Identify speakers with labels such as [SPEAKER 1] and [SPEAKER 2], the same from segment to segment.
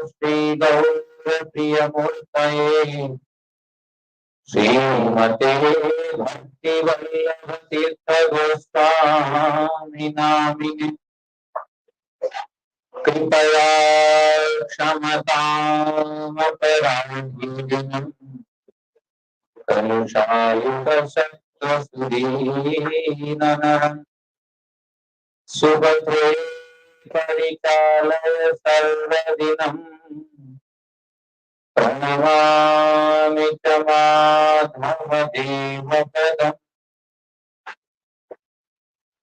[SPEAKER 1] श्री गौर प्रिय मूर्तये श्रीमते भक्ति वल्लभ तीर्थ गोस्वामी नामिने कृपया क्षमतामपराधिनम् कलुषायुधशक्तसुधीननरम् सुभद्रे परिचालय सर्वदिनम् प्रणमामि च माधवदेवपदम्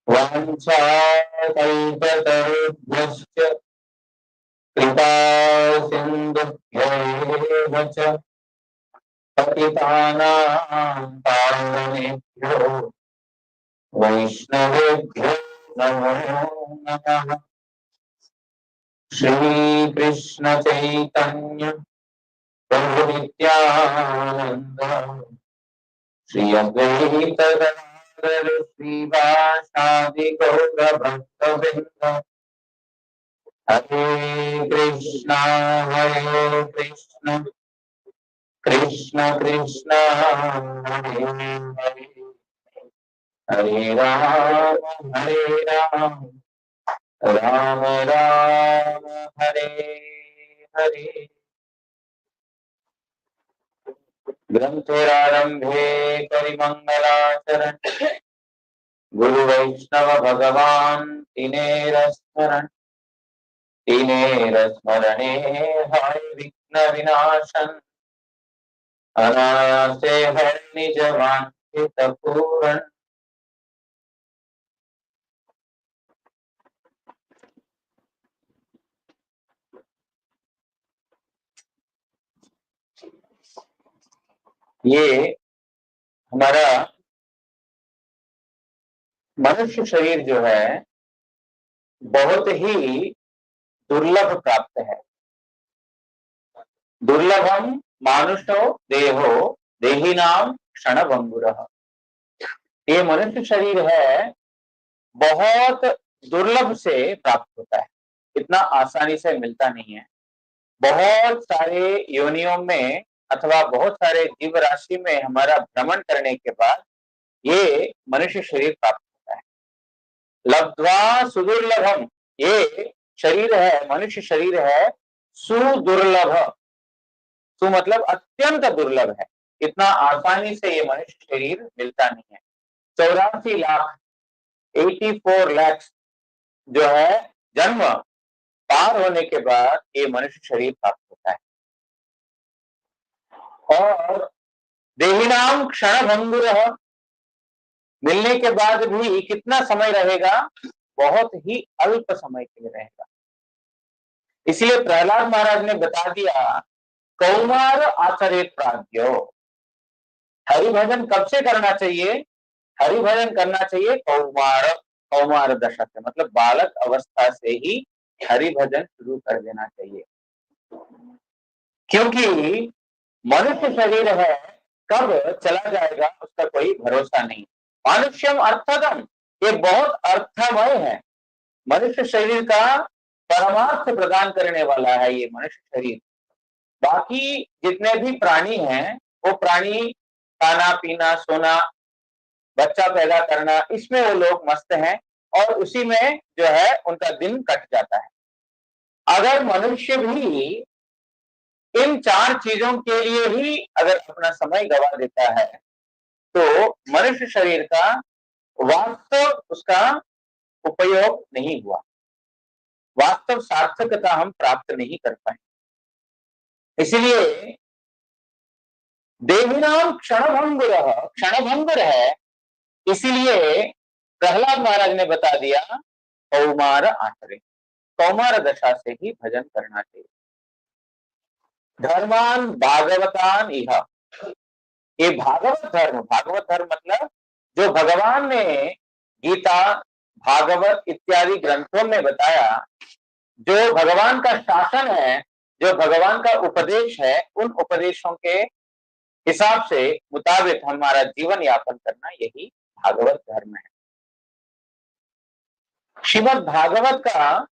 [SPEAKER 1] वाञ्छाकल्पतरुभ्यश्च कृपा सिन्धुभ्यैव च पतितानां पावनेभ्यो वैष्णवेभ्यो नमो नमः। श्रीकृष्ण चैतन्य प्रभु नित्यानंद श्री अद्वैत गदाधर श्रीवासादि गौर भक्तवृंद हरे कृष्ण कृष्ण कृष्ण हरे हरे हरे राम राम राम हरे हरे। ग्रंथोरारंभे करिमंगलाचरण गुरु वैष्णव भगवान तीनेर स्मरणे हर विघ्न विनाशन अनायासे हर निज वांछित पूरण। ये हमारा मनुष्य शरीर जो है बहुत ही दुर्लभ प्राप्त है। दुर्लभम मानुषो देहो देहिनाम क्षणभंगुरः। ये मनुष्य शरीर है बहुत दुर्लभ से प्राप्त होता है, इतना आसानी से मिलता नहीं है। बहुत सारे योनियों में अथवा बहुत सारे जीव राशि में हमारा भ्रमण करने के बाद ये मनुष्य शरीर प्राप्त होता है। लब्ध्वा सुदुर्लभम, ये शरीर है, मनुष्य शरीर है सुदुर्लभ। सु मतलब अत्यंत दुर्लभ है, इतना आसानी से ये मनुष्य शरीर मिलता नहीं है। 84 लाख 84 लाख जो है जन्म पार होने के बाद ये मनुष्य शरीर प्राप्त होता है। और देहिनाम क्षणभंगुरः, मिलने के बाद भी कितना समय रहेगा, बहुत ही अल्प समय के लिए रहेगा। इसलिए प्रहलाद महाराज ने बता दिया कौमार आचरित प्राज्ञो। हरिभजन कब से करना चाहिए? हरिभजन करना चाहिए कौमार दशा से, मतलब बालक अवस्था से ही हरिभजन शुरू कर देना चाहिए। क्योंकि मनुष्य शरीर है, कब चला जाएगा उसका कोई भरोसा नहीं। मनुष्यम अर्थदम, ये बहुत अर्थमय है। मनुष्य शरीर का परमार्थ प्रदान करने वाला है ये मनुष्य शरीर। बाकी जितने भी प्राणी हैं वो प्राणी खाना पीना सोना बच्चा पैदा करना इसमें वो लोग मस्त हैं और उसी में जो है उनका दिन कट जाता है। अगर मनुष्य भी इन 4 चीजों के लिए ही अगर अपना समय गवा देता है तो मनुष्य शरीर का वास्तव उसका उपयोग नहीं हुआ, वास्तव सार्थकता हम प्राप्त नहीं कर पाए। इसलिए देहिनाम क्षणभंगुरः, क्षणभंगुर है, इसीलिए प्रहलाद महाराज ने बता दिया कौमार आचरे, कौमार दशा से ही भजन करना चाहिए। धर्मान भागवतान इह, ये भागवत धर्म मतलब जो भगवान ने गीता भागवत इत्यादि ग्रंथों में बताया, जो भगवान का शासन है, जो भगवान का उपदेश है, उन उपदेशों के हिसाब से मुताबिक हमारा जीवन यापन करना यही भागवत धर्म है। श्रीमद् भागवत का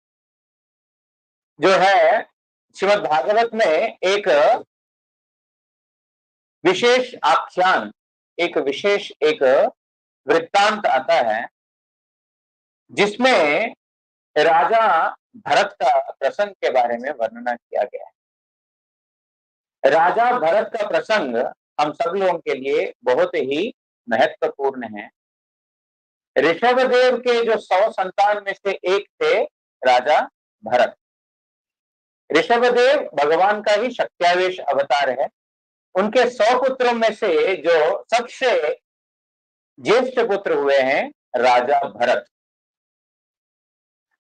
[SPEAKER 1] जो है श्रीमद् भागवत में एक विशेष आख्यान, एक विशेष एक वृत्तांत आता है, जिसमें राजा भरत का प्रसंग के बारे में वर्णना किया गया है। राजा भरत का प्रसंग हम सब लोगों के लिए बहुत ही महत्वपूर्ण है। ऋषभदेव के जो 100 संतान में से एक थे राजा भरत। ऋषभदेव भगवान का ही शक्त्यावेश अवतार है। उनके 100 पुत्रों में से जो सबसे ज्येष्ठ पुत्र हुए हैं राजा भरत।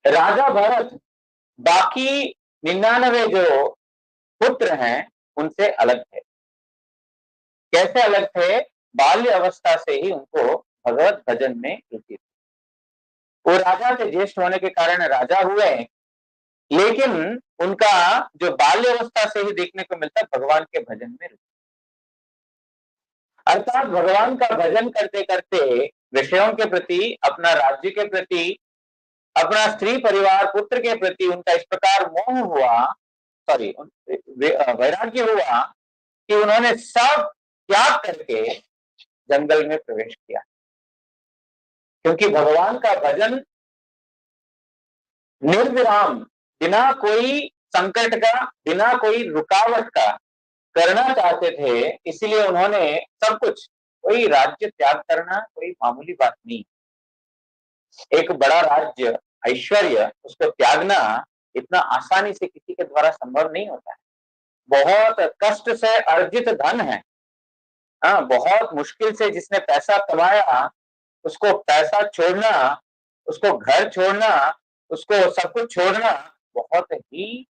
[SPEAKER 1] राजा भरत बाकी 99 जो पुत्र हैं उनसे अलग थे। कैसे अलग थे? बाल्य अवस्था से ही उनको भगवत भजन में रुचि थी। वो राजा के ज्येष्ठ होने के कारण राजा हुए, लेकिन उनका जो बाल्य अवस्था से ही देखने को मिलता है भगवान के भजन में रुचि। अर्थात भगवान का भजन करते करते विषयों के प्रति, अपना राज्य के प्रति, अपना स्त्री परिवार पुत्र के प्रति उनका इस प्रकार मोह हुआ, वैराग्य हुआ कि उन्होंने सब त्याग करके जंगल में प्रवेश किया। क्योंकि भगवान का भजन निर्विराम, बिना कोई संकट का, बिना कोई रुकावट का करना चाहते थे, इसलिए उन्होंने सब कुछ, कोई राज्य त्याग करना कोई मामूली बात नहीं। एक बड़ा राज्य, ऐश्वर्य, उसको त्यागना इतना आसानी से किसी के द्वारा संभव नहीं होता है। बहुत कष्ट से अर्जित धन है, बहुत मुश्किल से जिसने पैसा कमाया, उसको पैसा छोड़ना, उसको घर छोड़ना, उसको सब कुछ छोड़ना बहुत ही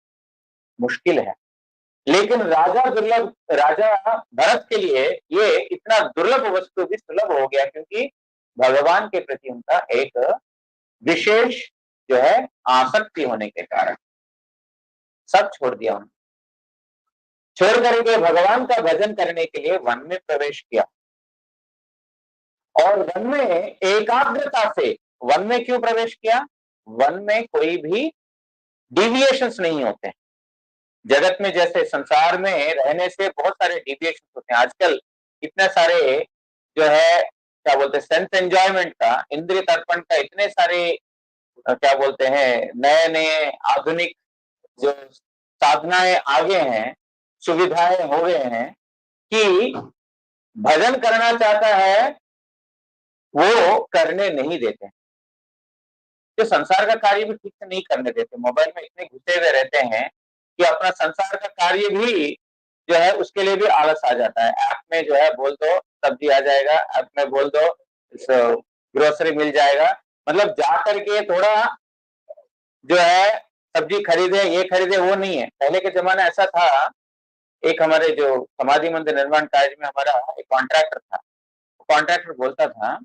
[SPEAKER 1] मुश्किल है। लेकिन राजा भरत के लिए ये इतना दुर्लभ वस्तु भी सुलभ हो गया, क्योंकि भगवान के प्रति उनका एक विशेष जो है आसक्ति होने के कारण सब छोड़ दिया। उन्होंने छोड़ करके भगवान का भजन करने के लिए वन में प्रवेश किया। और वन में एकाग्रता से, वन में क्यों प्रवेश किया? वन में कोई भी डिविएशंस नहीं होते हैं। जगत में जैसे संसार में रहने से बहुत सारे डिविएशंस होते हैं। आजकल इतने सारे जो है क्या बोलते हैं सेंस एंजॉयमेंट का, इंद्रिय तर्पण का, इतने सारे क्या बोलते हैं नए नए आधुनिक जो साधनाएं आगे हैं, सुविधाएं हो गए हैं, कि भजन करना चाहता है वो करने नहीं देते। जो संसार का कार्य भी ठीक से नहीं करने देते, मोबाइल में इतने घुसे हुए रहते हैं कि अपना संसार का कार्य भी जो है उसके लिए भी आलस आ जाता है। ऐप में जो है बोल दो सब्जी आ जाएगा, ऐप में बोल दो ग्रोसरी मिल जाएगा, मतलब जा करके थोड़ा जो है सब्जी खरीदे, ये खरीदे, वो नहीं है। पहले के जमाना ऐसा था, एक हमारे जो समाधि मंदिर निर्माण कार्य में हमारा एक कॉन्ट्रैक्टर था, कॉन्ट्रैक्टर बोलता था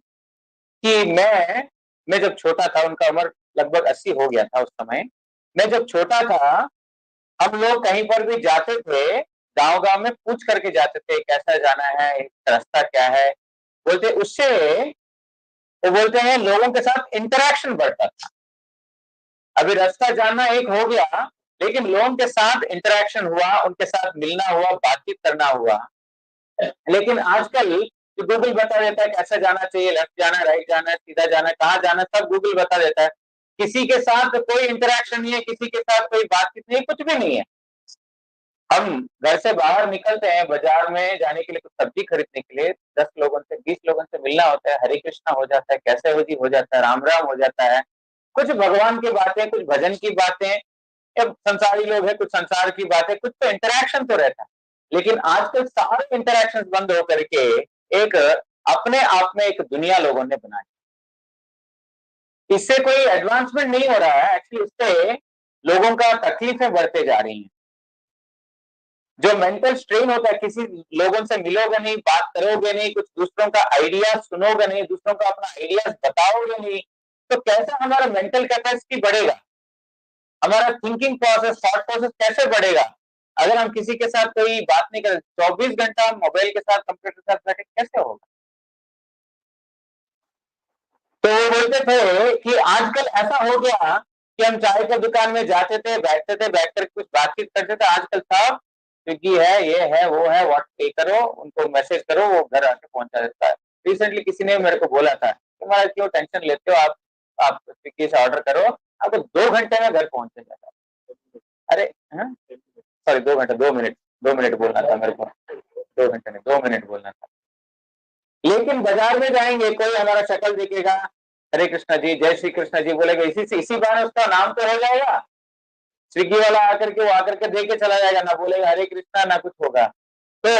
[SPEAKER 1] कि मैं जब छोटा था, उनका उम्र लगभग 80 हो गया था उस समय, मैं जब छोटा था हम लोग कहीं पर भी जाते थे, गांव-गांव में पूछ करके जाते थे कैसा जाना है, रास्ता क्या है, बोलते उससे वो बोलते हैं लोगों के साथ इंटरेक्शन बढ़ता था। अभी रास्ता जानना एक हो गया, लेकिन लोगों के साथ इंटरेक्शन हुआ, उनके साथ मिलना हुआ, बातचीत करना हुआ। लेकिन आजकल तो गूगल बता देता है कैसे जाना चाहिए, लेफ्ट जाना है, राइट जाना है, सीधा जाना है, कहाँ जाना है, सब गूगल बता देता है। किसी के साथ कोई इंटरेक्शन नहीं है, किसी के साथ कोई बातचीत नहीं है, कुछ भी नहीं है। हम घर से बाहर निकलते हैं बाजार में जाने के लिए, कुछ सब्जी खरीदने के लिए, 10 लोगों से 20 लोगों से मिलना होता है, हरे कृष्णा हो जाता है, कैसे हो जी हो जाता है, राम राम हो जाता है, कुछ भगवान की बातें, कुछ भजन की बातें, संसारी लोग हैं, कुछ संसार की बातें, कुछ तो इंटरेक्शन तो रहता है। लेकिन आजकल सारे इंटरेक्शन बंद होकर के एक अपने आप में एक दुनिया लोगों ने बनाई। इससे कोई एडवांसमेंट नहीं हो रहा है, एक्चुअली इससे लोगों का तकलीफें बढ़ते जा रही हैं। जो मेंटल स्ट्रेन होता है, किसी लोगों से मिलोगे नहीं, बात करोगे नहीं, कुछ दूसरों का आइडिया सुनोगे नहीं, दूसरों को अपना आइडियाज बताओगे नहीं, तो कैसा हमारा मेंटल कैपेसिटी बढ़ेगा, हमारा थिंकिंग प्रोसेस, थॉट प्रोसेस कैसे बढ़ेगा अगर हम किसी के साथ कोई बात नहीं करें? 24 घंटा मोबाइल के साथ, कंप्यूटर के साथ बैठे कैसे होगा? तो वो बोलते थे कि आजकल ऐसा हो गया कि हम चाय की दुकान में जाते थे, बैठ कर कुछ बातचीत करते थे। आजकल सब स्विगी है, ये है, वो है, पे करो, उनको मैसेज करो, वो घर आके पहुंचा देता है। रिसेंटली किसी ने मेरे को बोला था, तुम्हारा क्यों टेंशन लेते हो, आप स्विगी से ऑर्डर करो, आपको 2 घंटे में घर पहुंच जाता है। अरे सॉरी, 2 घंटे, 2 मिनट, 2 मिनट बोलना था मेरे को, 2 घंटे नहीं, 2 मिनट बोलना था। लेकिन बाजार में जाएंगे, कोई हमारा शक्ल देखेगा, हरे कृष्णा जी, जय श्री कृष्णा जी बोलेगा, इसी बार उसका नाम तो हो जाएगा। स्विगी वाला आकर के वो आकर के दे के चला जाएगा, ना बोलेगा हरे कृष्णा, ना कुछ होगा। तो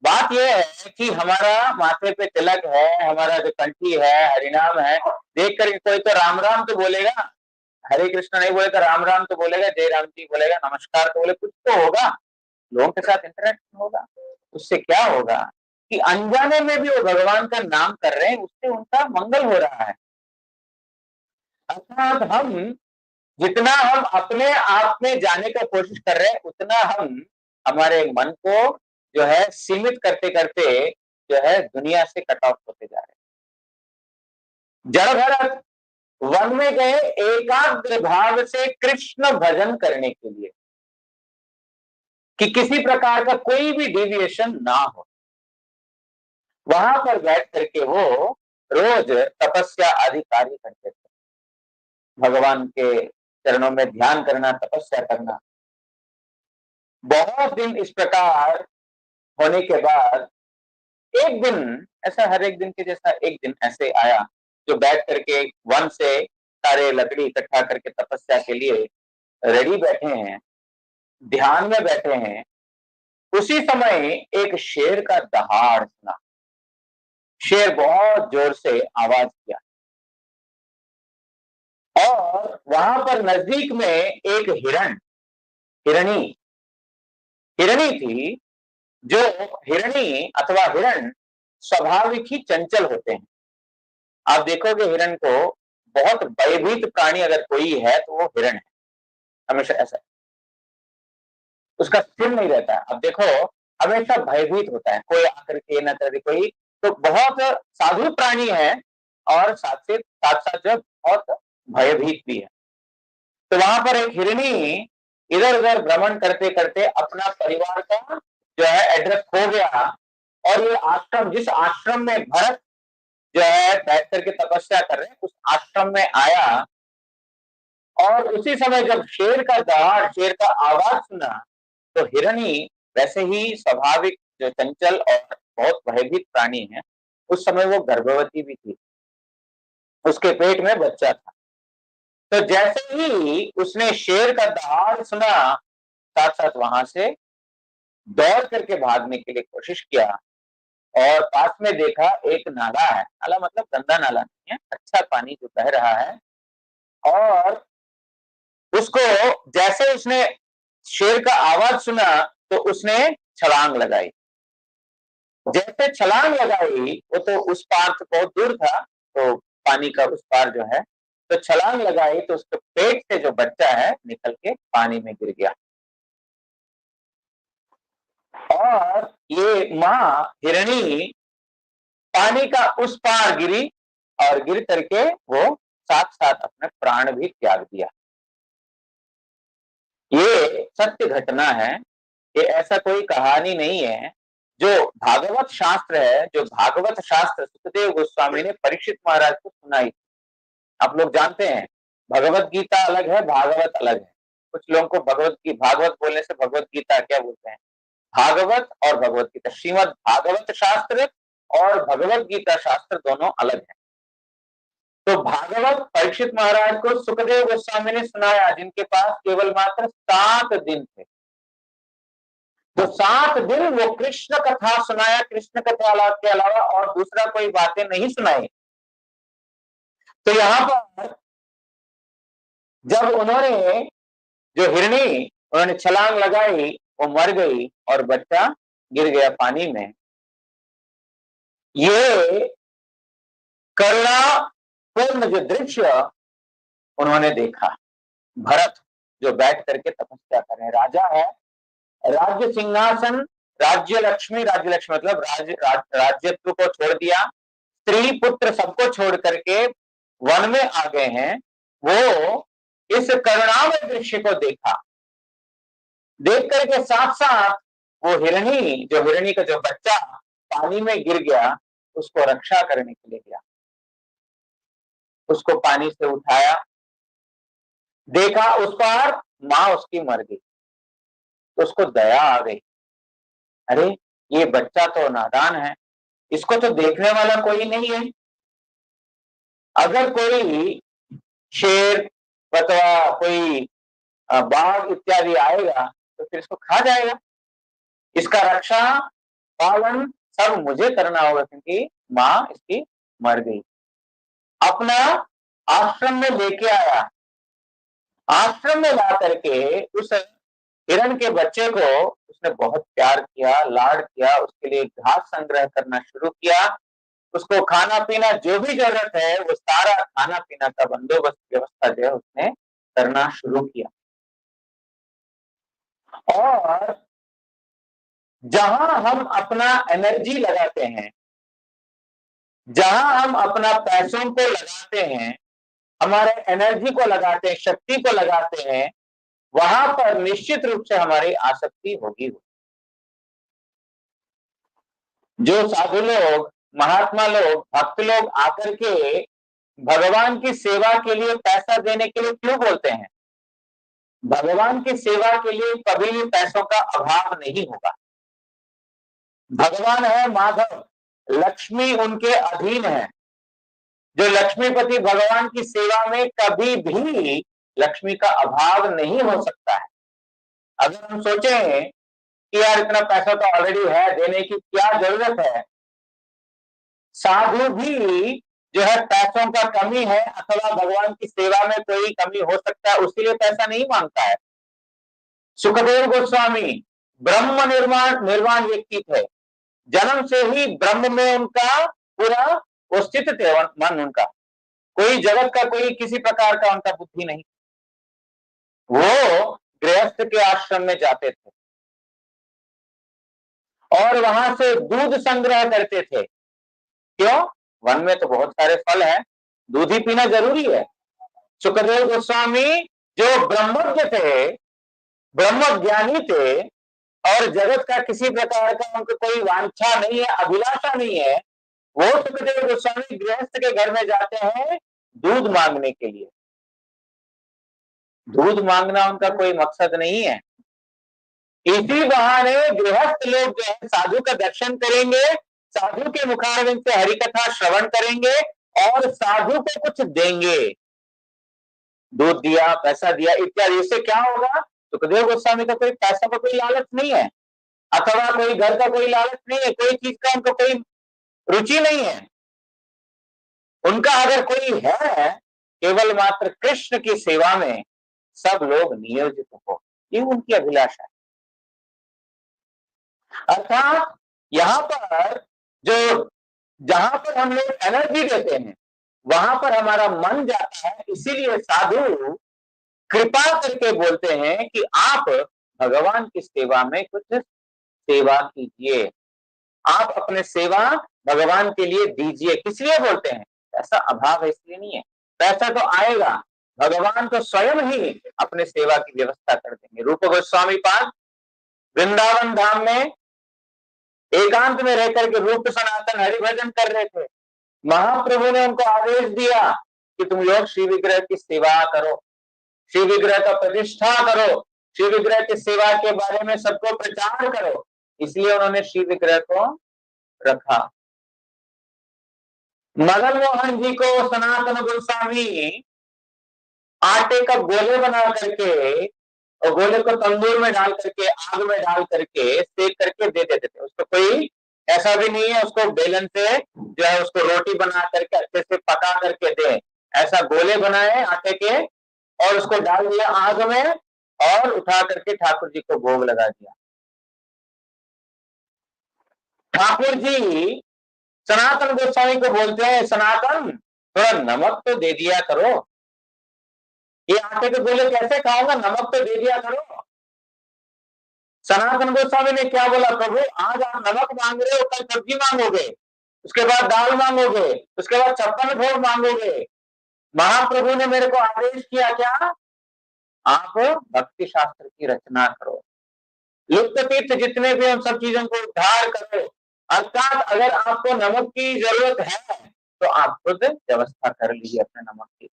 [SPEAKER 1] बात यह है कि हमारा माथे पे तिलक है, हमारा जो कंठी है, हरिनाम है, देख कर कोई तो राम राम तो बोलेगा, हरे कृष्णा नहीं बोलेगा, राम राम तो बोलेगा, जय राम जी बोलेगा, नमस्कार तो बोले, कुछ तो होगा, लोगों के साथ इंटरेक्शन होगा। उससे क्या होगा कि अनजाने में भी वो भगवान का नाम कर रहे हैं, उससे उनका मंगल हो रहा है। अर्थात जितना हम अपने आप में जाने का कोशिश कर रहे हैं, उतना हम हमारे मन को जो है सीमित करते करते जो है दुनिया से कट ऑफ होते जा रहे हैं। जड़ भरत वन में गए एकाग्र भाव से कृष्ण भजन करने के लिए, कि किसी प्रकार का कोई भी डेविएशन ना हो। वहां पर बैठ करके वो रोज तपस्या आदि कार्य करते थे, भगवान के चरणों में ध्यान करना, तपस्या करना। बहुत दिन इस प्रकार होने के बाद एक दिन ऐसा, हर एक दिन के जैसा एक दिन ऐसे आया, जो बैठ करके वन से सारे लकड़ी इकट्ठा करके तपस्या के लिए रेडी बैठे हैं, ध्यान में बैठे हैं। उसी समय एक शेर का दहाड़ सुना। शेर बहुत जोर से आवाज किया, और वहां पर नजदीक में एक हिरणी हिरणी थी। जो हिरणी अथवा हिरण स्वाभाविक ही चंचल होते हैं। आप देखोगे हिरण को, बहुत भयभीत प्राणी अगर कोई है तो वो हिरण है, हमेशा ऐसा, उसका स्थिर नहीं रहता है। अब देखो, हमेशा भयभीत होता है, कोई आकर के न करे कोई, तो बहुत साधु प्राणी है, और साथ साथ जो बहुत भयभीत भी है। तो वहां पर एक हिरणी इधर उधर भ्रमण करते करते अपना परिवार का जो है एड्रेस खो गया, और ये आश्रम, जिस आश्रम में भरत जो है बैठ करके तपस्या कर रहे हैं, उस आश्रम में आया। और उसी समय जब शेर का दहाड़, शेर का आवाज सुना, तो हिरणी वैसे ही स्वाभाविक जो चंचल और बहुत भयभीत प्राणी है, उस समय वो गर्भवती भी थी, उसके पेट में बच्चा था। तो जैसे ही उसने शेर का दहाड़ सुना, साथ साथ वहां से दौड़ करके भागने के लिए कोशिश किया, और पास में देखा एक नाला है, नाला मतलब गंदा नाला नहीं है, अच्छा पानी जो बह रहा है। और उसको जैसे उसने शेर का आवाज सुना, तो उसने छलांग लगाई। जैसे छलांग लगाई, वो तो उस पार तो बहुत दूर था, तो पानी का उस पार जो है, तो छलांग लगाई तो उसके पेट से जो बच्चा है निकल के पानी में गिर गया। और ये माँ हिरणी पानी का उस पार गिरी, और गिर करके वो साथ साथ अपने प्राण भी त्याग दिया। ये सत्य घटना है, ये ऐसा कोई कहानी नहीं है। जो भागवत शास्त्र है, जो भागवत शास्त्र सुखदेव गोस्वामी ने परीक्षित महाराज को सुनाई। आप लोग जानते हैं, भगवत गीता अलग है, भागवत अलग है। कुछ लोगों को भागवत बोलने से भगवत गीता क्या बोलते हैं। भागवत और भगवत गीता, श्रीमद् भागवत शास्त्र और भगवत गीता शास्त्र दोनों अलग है। तो भागवत परीक्षित महाराज को सुखदेव गोस्वामी ने सुनाया, जिनके पास केवल मात्र 7 दिन थे। तो 7 दिन वो कृष्ण कथा सुनाया, कृष्ण कथा के अलावा और दूसरा कोई बातें नहीं सुनाई। तो यहां पर जब उन्होंने, जो हिरणी, उन्होंने छलांग लगाई, वो मर गई और बच्चा गिर गया पानी में। ये करुणा पूर्ण जो दृश्य उन्होंने देखा, भरत जो बैठ करके तपस्या कर रहे हैं, राजा है, राज्य सिंहासन, राज्य लक्ष्मी मतलब राज्यत्व को छोड़ दिया, स्त्री पुत्र सबको छोड़ करके वन में आ गए हैं। वो इस करुणामय दृश्य को देखा। देख करके साथ साथ वो हिरणी का जो बच्चा पानी में गिर गया, उसको रक्षा करने के लिए गया, उसको पानी से उठाया, देखा उस पर माँ उसकी मर गई, तो उसको दया आ गई। अरे ये बच्चा तो नादान है, इसको तो देखने वाला कोई नहीं है, अगर कोई शेर अथवा कोई बाघ इत्यादि आएगा तो फिर इसको खा जाएगा, इसका रक्षा पालन सब मुझे करना होगा क्योंकि माँ इसकी मर गई। अपना आश्रम में लेके आया, आश्रम में ला करके उस हिरण के बच्चे को उसने बहुत प्यार किया, लाड किया, उसके लिए घास संग्रह करना शुरू किया, उसको खाना पीना जो भी जरूरत है वो सारा खाना पीना का बंदोबस्त व्यवस्था जो है उसने करना शुरू किया। और जहां हम अपना एनर्जी लगाते हैं, जहां हम अपना पैसों को लगाते हैं, हमारे एनर्जी को लगाते हैं, शक्ति को लगाते हैं, वहां पर निश्चित रूप से हमारी आसक्ति होगी। जो साधु लोग, महात्मा लोग, भक्त लोग आकर के भगवान की सेवा के लिए पैसा देने के लिए क्यों बोलते हैं? भगवान की सेवा के लिए कभी भी पैसों का अभाव नहीं होगा। भगवान है माधव, लक्ष्मी उनके अधीन है। जो लक्ष्मीपति भगवान की सेवा में कभी भी लक्ष्मी का अभाव नहीं हो सकता है। अगर हम सोचें कि यार इतना पैसा तो ऑलरेडी है, देने की क्या जरूरत है, साधु भी जो है पैसों का कमी है अथवा भगवान की सेवा में कोई कमी हो सकता है उसके लिए पैसा नहीं मांगता है। सुखदेव गोस्वामी ब्रह्म निर्वाण व्यक्ति थे, जन्म से ही ब्रह्म में उनका पूरा वो स्थित थे, मन उनका कोई जगत का कोई किसी प्रकार का उनका बुद्धि नहीं। वो गृहस्थ के आश्रम में जाते थे और वहां से दूध संग्रह करते थे। क्यों? वन में तो बहुत सारे फल हैं, दूध ही पीना जरूरी है। सुखदेव गोस्वामी जो ब्रह्मज्ञ थे, ब्रह्म ज्ञानी थे और जगत का किसी प्रकार का उनको कोई वांछा नहीं है, अभिलाषा नहीं है, वो सुखदेव गोस्वामी गृहस्थ के घर में जाते हैं दूध मांगने के लिए। दूध मांगना उनका कोई मकसद नहीं है। इसी बहाने गृहस्थ लोग जो है साधु का दर्शन करेंगे, साधु के मुखारविंद से हरि कथा श्रवण करेंगे और साधु को कुछ देंगे, दूध दिया, पैसा दिया इत्यादि। इससे क्या होगा? सुखदेव गोस्वामी का कोई पैसा का कोई लालच नहीं है अथवा कोई घर का कोई लालच नहीं है, कोई चीज का उनको कोई रुचि नहीं है। उनका अगर कोई है केवल मात्र कृष्ण की सेवा में सब लोग नियोजित हो, ये उनकी अभिलाषा है। अर्थात यहां पर जो जहां पर हम लोग एनर्जी देते हैं वहां पर हमारा मन जाता है। इसीलिए साधु कृपा करके बोलते हैं कि आप भगवान की सेवा में कुछ सेवा कीजिए, आप अपने सेवा भगवान के लिए दीजिए। किस लिए बोलते हैं? पैसा अभाव है इसलिए नहीं है, पैसा तो आएगा, भगवान तो स्वयं ही अपने सेवा की व्यवस्था कर देंगे। रूप गोस्वामी पाद वृंदावन धाम में एकांत में रहकर के रूप सनातन हरिभजन कर रहे थे। महाप्रभु ने उनको आदेश दिया कि तुम लोग श्री विग्रह की सेवा करो, श्री विग्रह का प्रतिष्ठा करो, श्री विग्रह की सेवा के बारे में सबको प्रचार करो। इसलिए उन्होंने श्री विग्रह को रखा। मदन मोहन जी को सनातन गोस्वामी आटे का गोले बना करके और गोले को तंदूर में डाल करके, आग में डाल करके सेक करके दे देते थे। उसको कोई ऐसा भी नहीं है उसको बेलन से जो है उसको रोटी बना करके अच्छे से पका करके दे, ऐसा गोले बनाए आटे के और उसको डाल दिया आग में और उठा करके ठाकुर जी को भोग लगा दिया। ठाकुर जी सनातन गोस्वामी को बोलते हैं, सनातन थोड़ा नमक तो दे दिया करो, ये आटे के गोले कैसे खाओगे, नमक तो दे दिया करो। सनातन गोस्वामी ने क्या बोला? प्रभु आज आप नमक मांग रहे हो, कल सब्जी मांगोगे, उसके बाद दाल मांगोगे, उसके बाद 56 भोग मांगोगे। महाप्रभु ने मेरे को आदेश किया क्या आप भक्ति शास्त्र की रचना करो, लुप्त तीर्थ जितने भी उन सब चीजों को उद्धार करो। अर्थात अगर आपको नमक की जरूरत है तो आप खुद व्यवस्था कर लीजिए अपने नमक की।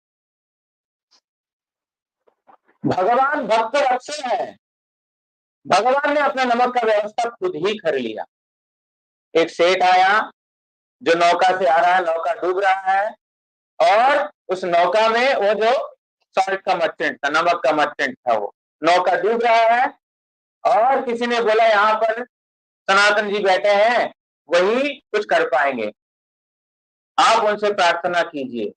[SPEAKER 1] भगवान भक्त रक्षक है, भगवान ने अपने नमक का व्यवस्था खुद ही कर लिया। एक सेठ आया जो नौका से आ रहा है, नौका डूब रहा है, और उस नौका में वो जो सॉल्ट का मर्चेंट था, नमक का मर्चेंट था, वो नौका डूब रहा है, और किसी ने बोला यहाँ पर सनातन जी बैठे हैं, वही कुछ कर पाएंगे, आप उनसे प्रार्थना कीजिए।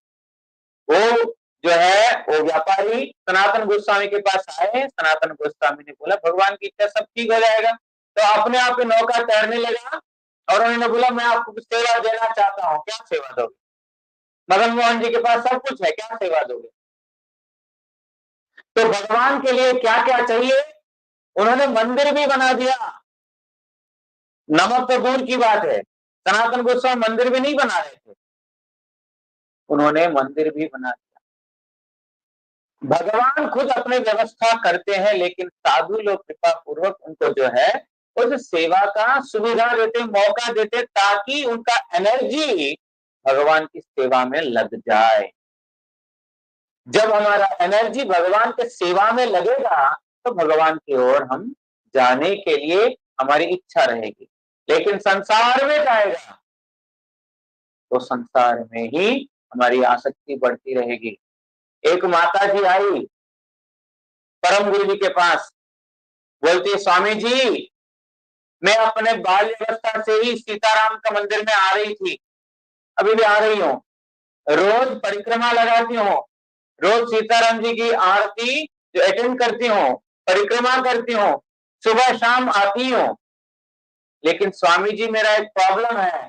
[SPEAKER 1] वो जो है वो व्यापारी सनातन गोस्वामी के पास आए, सनातन गोस्वामी ने बोला भगवान की इच्छा सब ठीक हो जाएगा। तो अपने आप ही नौका तैरने लगा, और उन्होंने बोला मैं आपको कुछ सेवा देना चाहता हूँ, क्या सेवा दोगे? मदन मोहन जी के पास सब कुछ है, क्या सेवा दोगे? तो भगवान के लिए क्या क्या चाहिए, उन्होंने मंदिर भी बना दिया। नमक तो दूर की बात है, सनातन गोस्वामी मंदिर भी नहीं बना रहे थे, उन्होंने मंदिर भी बना दिया। भगवान खुद अपने व्यवस्था करते हैं, लेकिन साधु लोग कृपा पूर्वक उनको जो है उस सेवा का सुविधा देते, मौका देते, ताकि उनका एनर्जी भगवान की सेवा में लग जाए। जब हमारा एनर्जी भगवान के सेवा में लगेगा तो भगवान की ओर हम जाने के लिए हमारी इच्छा रहेगी। लेकिन संसार में जाएगा तो संसार में ही हमारी आसक्ति बढ़ती रहेगी। एक माता जी आई परम गुरु जी के पास, बोलती है स्वामी जी मैं अपने बाल्यावस्था से ही सीताराम का मंदिर में आ रही थी, अभी भी आ रही हूँ, रोज परिक्रमा लगाती हूँ, रोज सीताराम जी की आरती जो अटेंड करती हूँ, परिक्रमा करती हूँ, सुबह शाम आती हूँ। लेकिन स्वामी जी मेरा एक प्रॉब्लम है,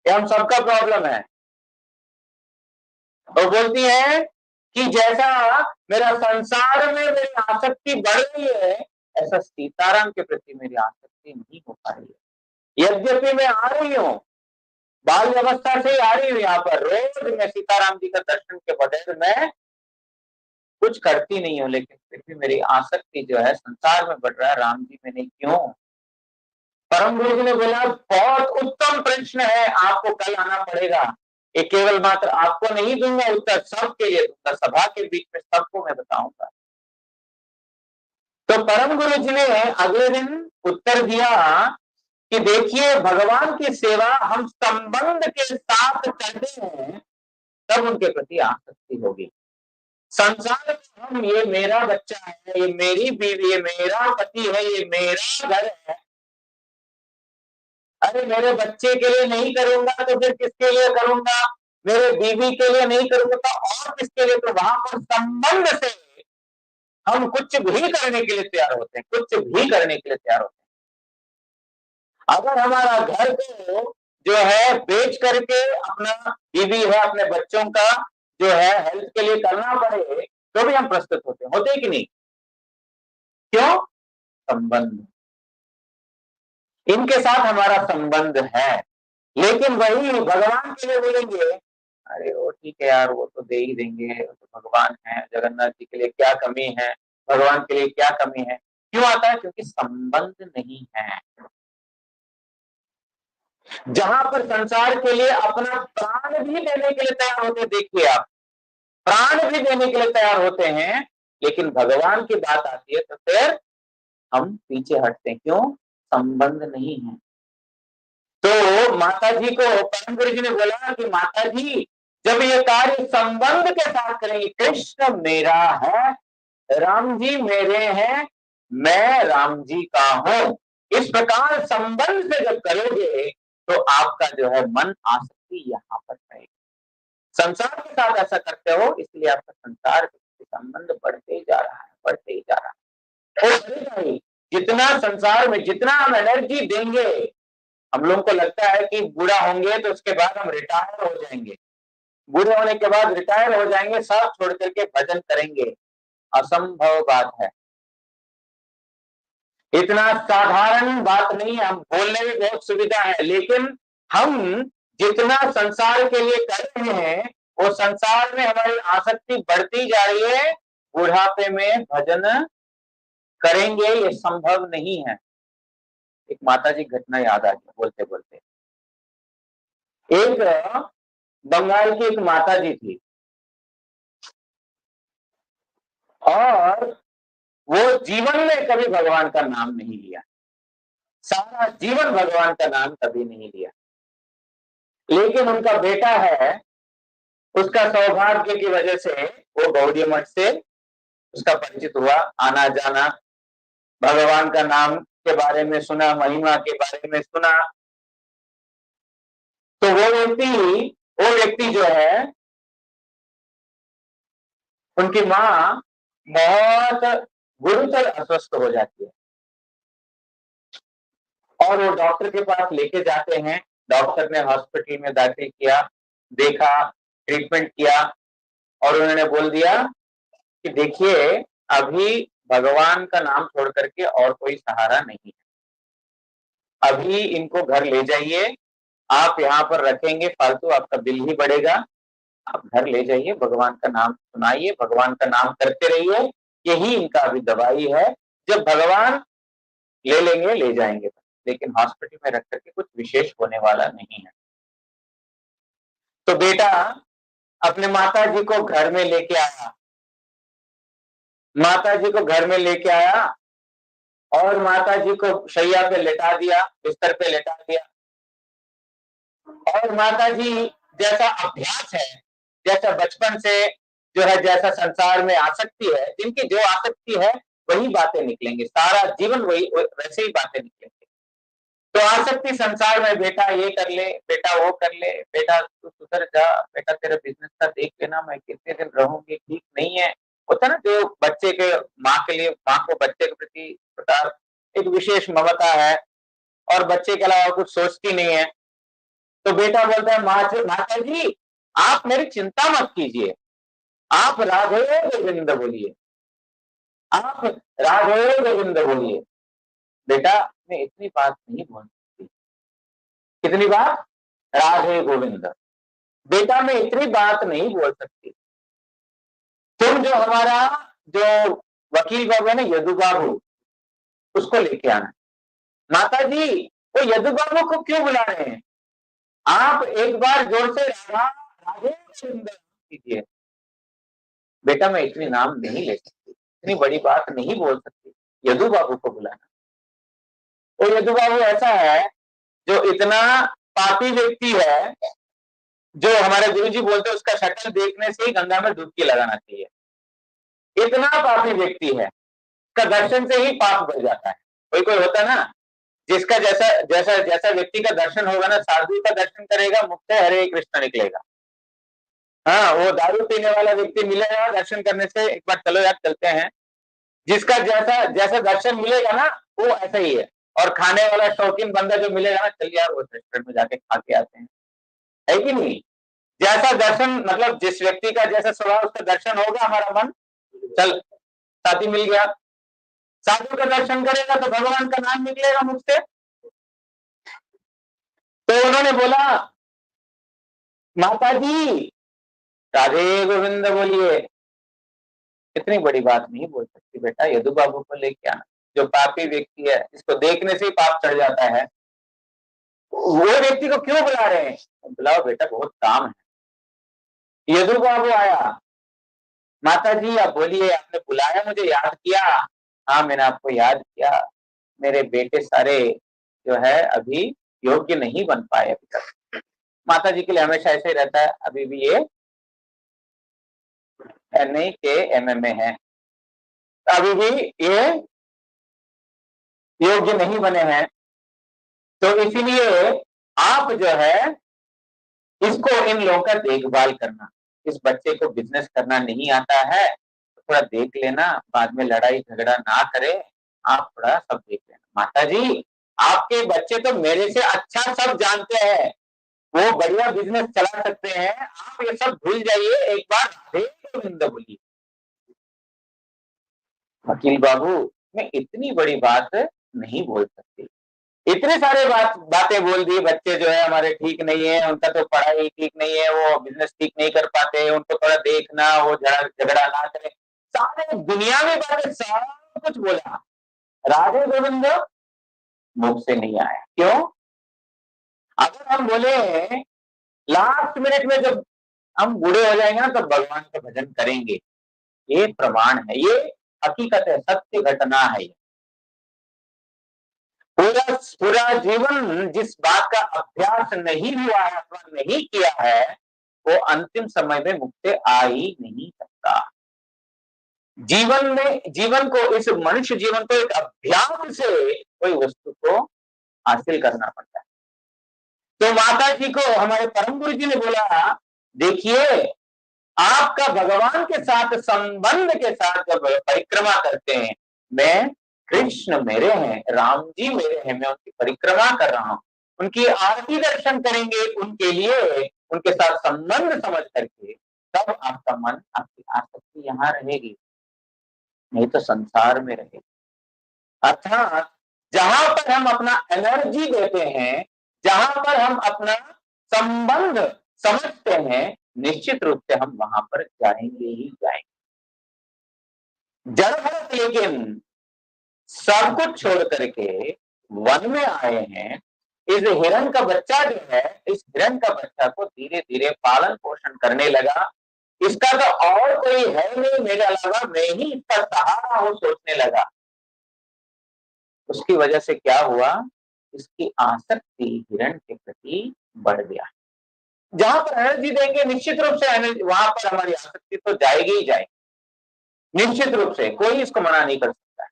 [SPEAKER 1] ये हम सबका प्रॉब्लम है। वो बोलती है कि जैसा मेरा संसार में मेरी आसक्ति बढ़ रही है, ऐसा सीताराम के प्रति मेरी आसक्ति नहीं हो पा रही है। यद्यपि मैं आ रही हूँ, बाल अवस्था से ही आ रही हूँ, यहाँ पर रोज मैं सीताराम जी का दर्शन के बगैर मैं कुछ करती नहीं हूँ, लेकिन फिर भी मेरी आसक्ति जो है संसार में बढ़ रहा है, राम जी में नहीं, क्यों? परम गुरु जी ने बोला बहुत उत्तम प्रश्न है, आपको कल आना पड़ेगा, ये केवल मात्र आपको नहीं दूंगा उत्तर, सबके लिए दूंगा, सभा के बीच में सबको मैं बताऊंगा। तो परम गुरु जी ने अगले दिन उत्तर दिया कि देखिए भगवान की सेवा हम संबंध के साथ करते हैं तब उनके प्रति आसक्ति होगी। संसार में हम ये मेरा बच्चा है, ये मेरी बीवी, ये मेरा पति है, ये मेरा घर है, अरे मेरे बच्चे के लिए नहीं करूंगा तो फिर किसके लिए करूंगा, मेरे बीवी के लिए नहीं करूंगा तो और किसके लिए? तो वहां पर संबंध से हम कुछ भी करने के लिए तैयार होते हैं, कुछ भी करने के लिए तैयार होते हैं। अगर हमारा घर को जो है बेच करके अपना बीवी है, अपने बच्चों का जो है हेल्थ के लिए करना पड़े तो भी हम प्रस्तुत होते कि नहीं? क्यों? संबंध, इनके साथ हमारा संबंध है। लेकिन वही भगवान के लिए बोलेंगे अरे वो ठीक है यार, वो तो दे ही देंगे, तो भगवान है, जगन्नाथ जी के लिए क्या कमी है, भगवान के लिए क्या कमी है? क्यों आता है? क्योंकि संबंध नहीं है। जहां पर संसार के लिए अपना प्राण भी देने के लिए तैयार होते, देखिए आप, प्राण भी देने के लिए तैयार होते हैं, लेकिन भगवान की बात आती है तो फिर हम पीछे हटते हैं, क्यों? संबंध नहीं है। तो माता जी को परम गुरु जी ने बोला कि माता जी जब ये कार्य संबंध के साथ करेंगे, कृष्ण मेरा है, राम जी मेरे हैं, मैं राम जी का हूं, इस प्रकार संबंध से जब करोगे तो आपका जो है मन आसक्ति यहाँ पर रहेगी। संसार के साथ ऐसा करते हो इसलिए आपका संसार के संबंध बढ़ते ही जा रहा है, बढ़ते ही जा रहा है। और बढ़ेगा ही, जितना संसार में जितना हम एनर्जी देंगे, हम लोगों को लगता है कि बूढ़ा होंगे तो उसके बाद हम रिटायर हो जाएंगे, बूढ़े होने के बाद रिटायर हो जाएंगे, सब छोड़ करके भजन करेंगे, असंभव बात है। इतना साधारण बात नहीं है, हम बोलने में बहुत सुविधा है, लेकिन हम जितना संसार के लिए कर रहे हैं वो संसार में हमारी आसक्ति बढ़ती जा रही है, बुढ़ापे में भजन करेंगे, ये संभव नहीं है। एक माताजी घटना याद आ गई बोलते बोलते। एक बंगाल की एक माताजी थी और वो जीवन में कभी भगवान का नाम नहीं लिया, सारा जीवन भगवान का नाम कभी नहीं लिया। लेकिन उनका बेटा है, उसका सौभाग्य की वजह से वो गौड़ीय मठ से उसका परिचित हुआ, आना जाना, भगवान का नाम के बारे में सुना, महिमा के बारे में सुना। तो वो व्यक्ति जो है, उनकी माँ बहुत गुरुतर अस्वस्थ हो जाती है और वो डॉक्टर के पास लेके जाते हैं। डॉक्टर ने हॉस्पिटल में दाखिल किया, देखा, ट्रीटमेंट किया और उन्होंने बोल दिया कि देखिए, अभी भगवान का नाम छोड़ करके और कोई सहारा नहीं है। अभी इनको घर ले जाइए, आप यहाँ पर रखेंगे फालतू, आपका बिल ही बढ़ेगा। आप घर ले जाइए, भगवान का नाम सुनाइए, भगवान का नाम करते रहिए, यही इनका अभी दवाई है। जब भगवान ले लेंगे, ले जाएंगे, लेकिन हॉस्पिटल में रख करके कुछ विशेष होने वाला नहीं है। तो बेटा अपने माता जी को घर में लेके आया, माता जी को घर में लेके आया और माता जी को शैया पे लेटा दिया, बिस्तर पे लेटा दिया। और माता जी जैसा अभ्यास है, जैसा बचपन से जो है, जैसा संसार में आसक्ति है, जिनकी जो आसक्ति है वही बातें निकलेंगी, सारा जीवन वही वैसे ही बातें निकलेंगी। तो आसक्ति संसार में, बेटा ये कर ले, बेटा वो कर ले, बेटा तू सुधर जा, बेटा तेरा बिजनेस का देख लेना, मैं कितने दिन रहूंगी, ठीक नहीं है। होता ना, जो बच्चे के माँ के लिए, माँ को बच्चे के प्रति प्रकार एक विशेष ममता है और बच्चे के अलावा कुछ सोचती नहीं है। तो बेटा बोलता है, माता जी आप मेरी चिंता मत कीजिए, आप राधे गोविंद बोलिए, आप राधे गोविंद बोलिए। बेटा मैं इतनी बात नहीं बोल सकती। कितनी बात? राधे गोविंद। बेटा मैं इतनी बात नहीं बोल सकती। तुम जो हमारा जो वकील बाबू है ना, यदु बाबू, उसको लेके आना। माता जी वो यदु बाबू को क्यों बुला रहे हैं? आप एक बार जोर से राधे गोविंद कीजिए। बेटा मैं इतनी नाम नहीं ले सकती, इतनी बड़ी बात नहीं बोल सकती, यदु बाबू को बुलाना। वो यदु बाबू ऐसा है जो इतना पापी व्यक्ति है, जो हमारे गुरुजी बोलते हैं उसका शक्ल देखने से ही गंगा में डुबकी लगाना चाहिए। इतना पापी व्यक्ति है, उसका दर्शन से ही पाप बढ़ जाता है। कोई कोई होता है ना, जिसका जैसा जैसा जैसा व्यक्ति का दर्शन होगा ना, साधु का दर्शन करेगा, मुख से हरे कृष्ण निकलेगा। हाँ, वो दारू पीने वाला व्यक्ति मिलेगा दर्शन करने से, एक बार चलो यार चलते हैं, जिसका जैसा जैसा दर्शन मिलेगा ना वो ऐसा ही है। और खाने वाला शौकीन बंदा जो मिलेगा ना, चल यार वो रेस्टोरेंट में जाके खा के आते हैं, है कि नहीं? जैसा दर्शन, मतलब जिस व्यक्ति का जैसा स्वभाव उसका दर्शन होगा, हमारा मन, चल साथी मिल गया। साधु का दर्शन करेगा तो भगवान का नाम निकलेगा मुख से। तो उन्होंने बोला, माता जी राधे गोविंद बोलिए। इतनी बड़ी बात नहीं बोल सकती बेटा, यदु बाबू को लेके आना, जो पापी व्यक्ति है, इसको देखने से ही पाप चढ़ जाता है। वो व्यक्ति को क्यों बुला रहे हैं? बुलाओ बेटा, बहुत काम है। यदु बाबू आया, माता जी आप बोलिए, आपने बुलाया, मुझे याद किया? हाँ मैंने आपको याद किया, मेरे बेटे सारे जो है अभी योग्य नहीं बन पाए अभी तक। माता जी के लिए हमेशा ऐसे ही रहता है, अभी भी ये NA के MMA है, अभी भी ये योग्य नहीं बने हैं। तो इसीलिए आप जो है इसको, इन लोगों का देखभाल करना। इस बच्चे को बिजनेस करना नहीं आता है तो थोड़ा देख लेना, बाद में लड़ाई झगड़ा ना करे, आप थोड़ा सब देख लेना। माता जी आपके बच्चे तो मेरे से अच्छा सब जानते हैं, वो बढ़िया बिजनेस चला सकते हैं, आप ये सब भूल जाइए, एक बार राधे गोविंद बोलिए। वकील बाबू मैं इतनी बड़ी बात नहीं बोल सकती, इतने सारे बातें बोल दी, बच्चे जो है हमारे ठीक नहीं है, उनका तो पढ़ाई ठीक नहीं है, वो बिजनेस ठीक नहीं कर पाते, उनको थोड़ा देखना, वो झगड़ा ना करे, सारे दुनियावी बातें सब कुछ बोला, राधे गोविंद मुख से नहीं आया। क्यों? अगर हम बोले लास्ट मिनट में जब हम बूढ़े हो जाएंगे ना तो भगवान का भजन करेंगे, ये प्रमाण है, ये हकीकत है, सत्य घटना है। पूरा पूरा जीवन जिस बात का अभ्यास नहीं हुआ है अथवा नहीं किया है, वो अंतिम समय में मुक्त से आ ही नहीं सकता। जीवन में, जीवन को, इस मनुष्य जीवन को एक अभ्यास से कोई वस्तु को हासिल करना पड़ता है। तो माता जी को हमारे परम गुरु जी ने बोला, देखिए आपका भगवान के साथ संबंध के साथ जब परिक्रमा करते हैं, मैं कृष्ण मेरे हैं, राम जी मेरे हैं, मैं उनकी परिक्रमा कर रहा हूं, उनकी आरती दर्शन करेंगे, उनके लिए उनके साथ संबंध समझ करके, तब आपका मन, आपकी आसक्ति यहां रहेगी, नहीं तो संसार में रहेगी। अर्थात जहां पर हम अपना एनर्जी देते हैं, जहां पर हम अपना संबंध समझते हैं, निश्चित रूप से हम वहां पर जाएंगे ही जाएंगे। जड़ भरत लेकिन सब कुछ छोड़ करके वन में आए हैं। इस हिरण का बच्चा जो है, इस हिरण का बच्चा को धीरे धीरे पालन पोषण करने लगा। इसका तो और कोई है नहीं मेरे अलावा, मैं ही इसका सहारा हूं सोचने लगा। उसकी वजह से क्या हुआ, इसकी आसक्ति हिरण के प्रति बढ़ गया। जहां पर एनर्जी देंगे निश्चित रूप से एनर्जी, वहां पर हमारी आसक्ति तो जाएगी ही जाएगी, निश्चित रूप से, कोई इसको मना नहीं कर सकता है।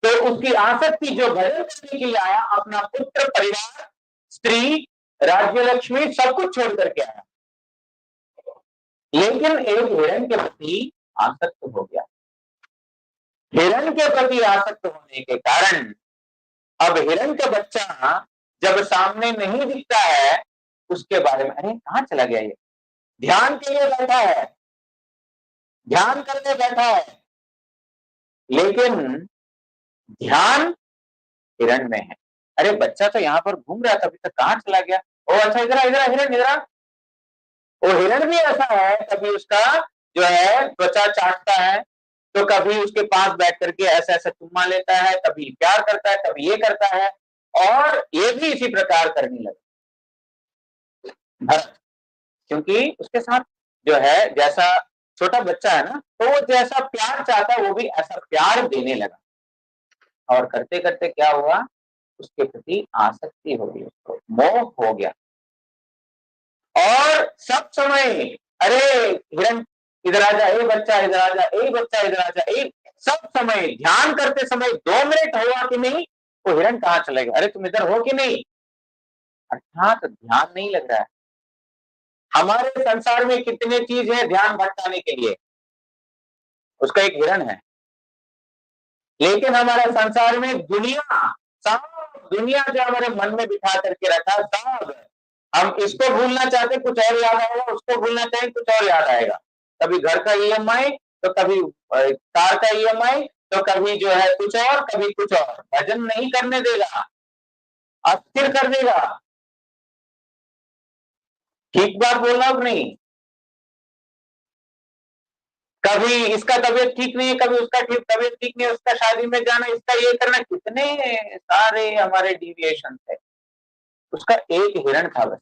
[SPEAKER 1] तो उसकी आसक्ति जो भजन करने के लिए आया, अपना पुत्र, परिवार, स्त्री, राज्य लक्ष्मी सब कुछ छोड़ करके आया, लेकिन एक हिरण के प्रति आसक्त हो गया। हिरण के प्रति आसक्त होने के कारण अब हिरण का बच्चा जब सामने नहीं दिखता है, उसके बारे में, अरे कहां चला गया ये, ध्यान के लिए बैठा है, ध्यान करने बैठा है, लेकिन ध्यान हिरण में है। अरे बच्चा तो यहाँ पर घूम रहा था, अभी तक कहां चला गया? ओ अच्छा, इधर इधर हिरण, इधर। वो हिरण भी ऐसा है, कभी उसका जो है त्वचा चाटता है, तो कभी उसके पास बैठ करके ऐसा ऐसा चुम्मा लेता है, कभी प्यार करता है, कभी ये करता है, और ये भी इसी प्रकार करने लगा भरत, क्योंकि उसके साथ जो है, जैसा छोटा बच्चा है ना, तो वो जैसा प्यार चाहता है वो भी ऐसा प्यार देने लगा, और करते करते क्या हुआ, उसके प्रति आसक्ति हो गई, उसको मोह हो गया। और सब समय, अरे हिरण इधर आ जा, ए बच्चा इधर आ जा, ए बच्चा इधर आ जा, ए, सब समय ध्यान करते समय 2 मिनट हुआ कि नहीं, वो हिरण कहां चले गए, अरे तुम इधर हो कि नहीं, अर्थात ध्यान नहीं लग रहा है। हमारे संसार में कितने चीज है ध्यान भटकाने के लिए, उसका एक हिरण है। लेकिन हमारे संसार में दुनिया, सब दुनिया जो हमारे मन में बिठा करके रखा, सब हम इसको भूलना चाहते कुछ और याद आएगा, उसको भूलना चाहे कुछ और याद आएगा, कभी घर का ईएमआई, तो कभी कार का ईएमआई, तो कभी जो है कुछ और, कभी कुछ और, भजन नहीं करने देगा, अस्थिर कर देगा। ठीक बात बोलना कि नहीं? कभी इसका तबीयत ठीक नहीं है, कभी उसका तबीयत ठीक नहीं है, उसका शादी में जाना, इसका ये करना, कितने सारे हमारे डिविएशन थे। उसका एक हिरण था बस,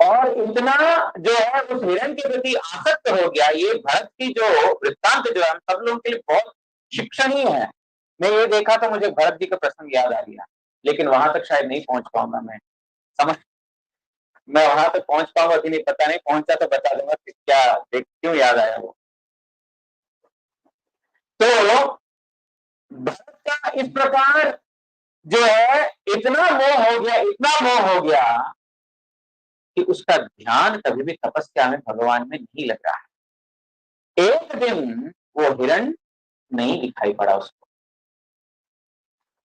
[SPEAKER 1] और इतना जो है उस हिरण के प्रति आसक्त हो गया। ये भरत की जो वृत्तांत जो है, हम सब लोगों के लिए बहुत शिक्षणीय है। मैं ये देखा तो मुझे भरत जी का प्रसंग याद आ गया, लेकिन वहां तक शायद नहीं पहुंच पाऊंगा मैं, समझ, मैं वहां तक पहुंच पाऊंगा कि नहीं पता नहीं, पहुंचा तो बता दूंगा कि क्या क्यों याद आया वो। तो भरत का इस प्रकार जो है इतना मोह हो गया, इतना मोह हो गया कि उसका ध्यान कभी भी तपस्या में भगवान में नहीं लग रहा है। एक दिन वो हिरण नहीं दिखाई पड़ा उसको,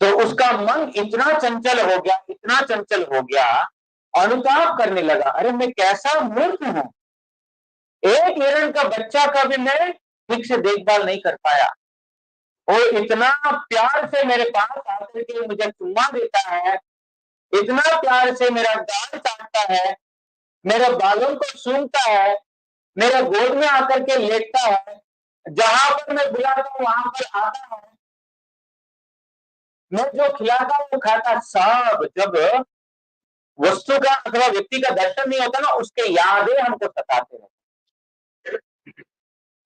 [SPEAKER 1] तो उसका मन इतना चंचल हो गया, इतना चंचल हो गया, अनुताप करने लगा, अरे मैं कैसा मूर्ख हूं, एक हिरण का बच्चा का भी मैं ठीक से देखभाल नहीं कर पाया, वो इतना प्यार से मेरे पास आकर के मुझे चुम्मा देता है, इतना प्यार से मेरा गाल चाटता है, मेरे बालों को सूंघता है, मेरे गोद में आकर के लेटता है, जहां पर मैं बुलाता हूं वहां पर आता है, मैं जो खिलाता हूं वो खाता। सब जब वस्तु का अथवा व्यक्ति का दर्शन नहीं होता ना, उसके यादें हमको सताते हैं।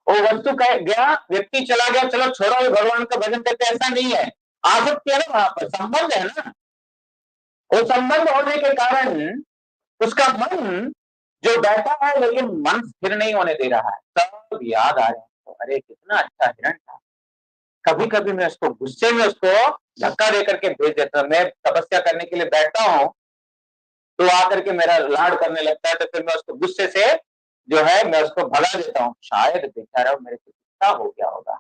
[SPEAKER 1] वो वस्तु गया, व्यक्ति चला गया, चलो छोड़ो, ये भगवान का भजन करते, ऐसा नहीं है। आसक्ति है ना, वहां पर संबंध है ना। वो संबंध होने के कारण उसका मन जो बैठा है, लेकिन मन स्थिर नहीं होने दे रहा है, सब याद आ रहे हैं। तो अरे कितना अच्छा हिरण था। कभी कभी मैं उसको गुस्से में उसको धक्का दे करके भेज देता हूं। मैं तपस्या करने के लिए बैठता हूं तो आकर के मेरा लाड करने लगता है, तो फिर मैं उसको गुस्से से जो है मैं उसको भगा देता हूँ। शायद बेचारा मेरे से गुस्सा हो गया होगा,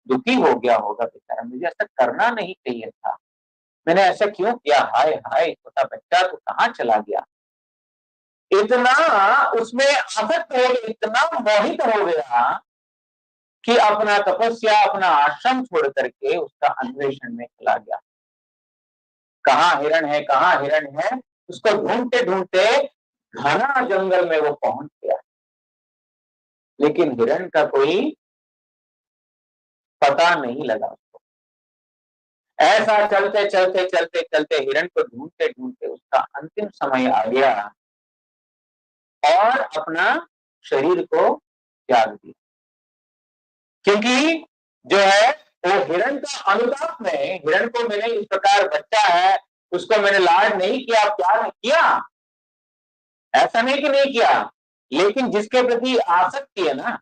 [SPEAKER 1] दुखी हो गया होगा बेचारा, मुझे ऐसा करना नहीं चाहिए था, मैंने ऐसा क्यों किया, हाय हाय छोटा बच्चा तू कहाँ चला गया। इतना उसमें आसक्त हो गया, इतना मोहित हो गया कि अपना तपस्या, अपना आश्रम छोड़ करके उसका अन्वेषण में चला गया। कहाँ हिरण है, कहाँ हिरण है, उसको ढूंढते ढूंढते घना जंगल में वो पहुंच गया, लेकिन हिरण का कोई पता नहीं लगा उसको। ऐसा चलते चलते चलते चलते हिरण को ढूंढते ढूंढते उसका अंतिम समय आ गया और अपना शरीर को त्याग दिया। क्योंकि जो है वो हिरण का अनुताप में, हिरण को मैंने इस प्रकार बच्चा है उसको मैंने लाड नहीं किया, प्यार नहीं किया, ऐसा नहीं कि नहीं किया, लेकिन जिसके प्रति आसक्ति है ना,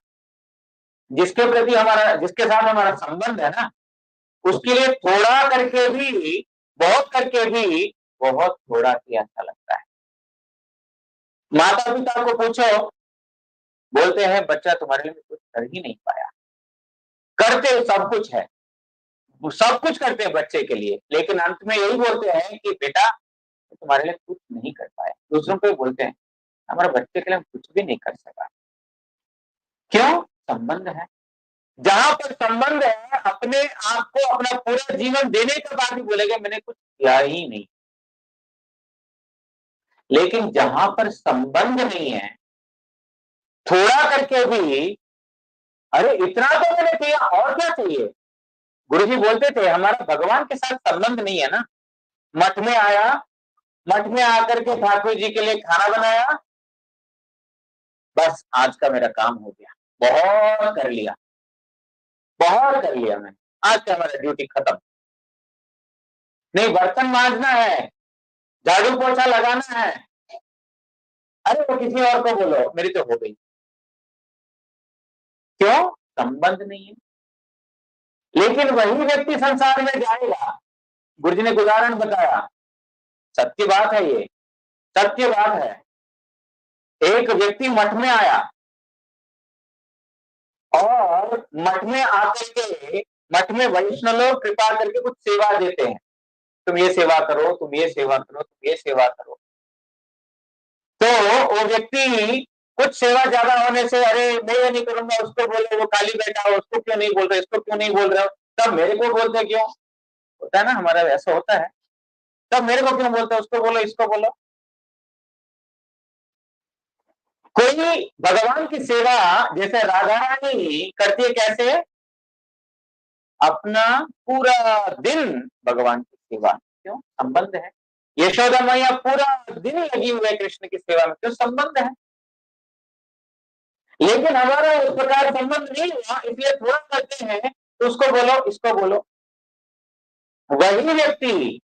[SPEAKER 1] जिसके प्रति हमारा, जिसके साथ हमारा संबंध है ना, उसके लिए थोड़ा करके भी, बहुत करके भी बहुत थोड़ा ही अच्छा लगता है। माता पिता को पूछो, बोलते हैं बच्चा तुम्हारे लिए कुछ कर ही नहीं पाया। करते सब कुछ है, वो सब कुछ करते हैं बच्चे के लिए, लेकिन अंत में यही बोलते हैं कि बेटा तुम्हारे लिए कुछ नहीं कर पाया। दूसरों को बोलते हैं हमारे बच्चे के लिए हम कुछ भी नहीं कर सका। क्यों? संबंध है। जहां पर संबंध है, अपने आप को अपना पूरा जीवन देने के बाद भी बोलेगा मैंने कुछ किया ही नहीं। लेकिन जहां पर संबंध नहीं है, थोड़ा करके भी अरे इतना तो मैंने किया और क्या चाहिए। गुरुजी बोलते थे हमारा भगवान के साथ संबंध नहीं है ना। मठ में आया, मठ में आकर के ठाकुर जी के लिए खाना बनाया, बस आज का मेरा काम हो गया, बहुत कर लिया, बहुत कर लिया मैंने, आज का हमारा ड्यूटी खत्म। नहीं, बर्तन मांजना है, झाड़ू पोछा लगाना है, अरे वो किसी और को बोलो, मेरी तो हो गई। क्यों? संबंध नहीं है। लेकिन वही व्यक्ति संसार में जाएगा, गुरुजी ने एक उदाहरण बताया, सत्य बात है ये, सत्य बात है। एक व्यक्ति मठ में आया और मठ में आकर के, मठ में वैष्णव लोग कृपा करके कुछ सेवा देते हैं, तुम ये सेवा करो, तुम ये सेवा करो, तुम ये सेवा करो। तो वो व्यक्ति कुछ सेवा ज्यादा होने से अरे मैं ये नहीं करूंगा, उसको बोले वो खाली बैठा हो, उसको क्यों नहीं बोल रहे, इसको क्यों नहीं बोल रहे हो, तब मेरे को बोलते क्यों, होता है ना हमारा ऐसा होता है, तब मेरे को क्यों बोलते, उसको बोलो, इसको बोलो। कोई भगवान की सेवा जैसे राधा रानी करती है, कैसे अपना पूरा दिन भगवान की सेवा, क्यों? संबंध है। यशोदा मैया पूरा दिन लगी हुई है कृष्ण की सेवा में, क्यों? संबंध है। लेकिन हमारा उस प्रकार संबंध नहीं हुआ, इसलिए थोड़ा करते हैं तो उसको बोलो, इसको बोलो। वही व्यक्ति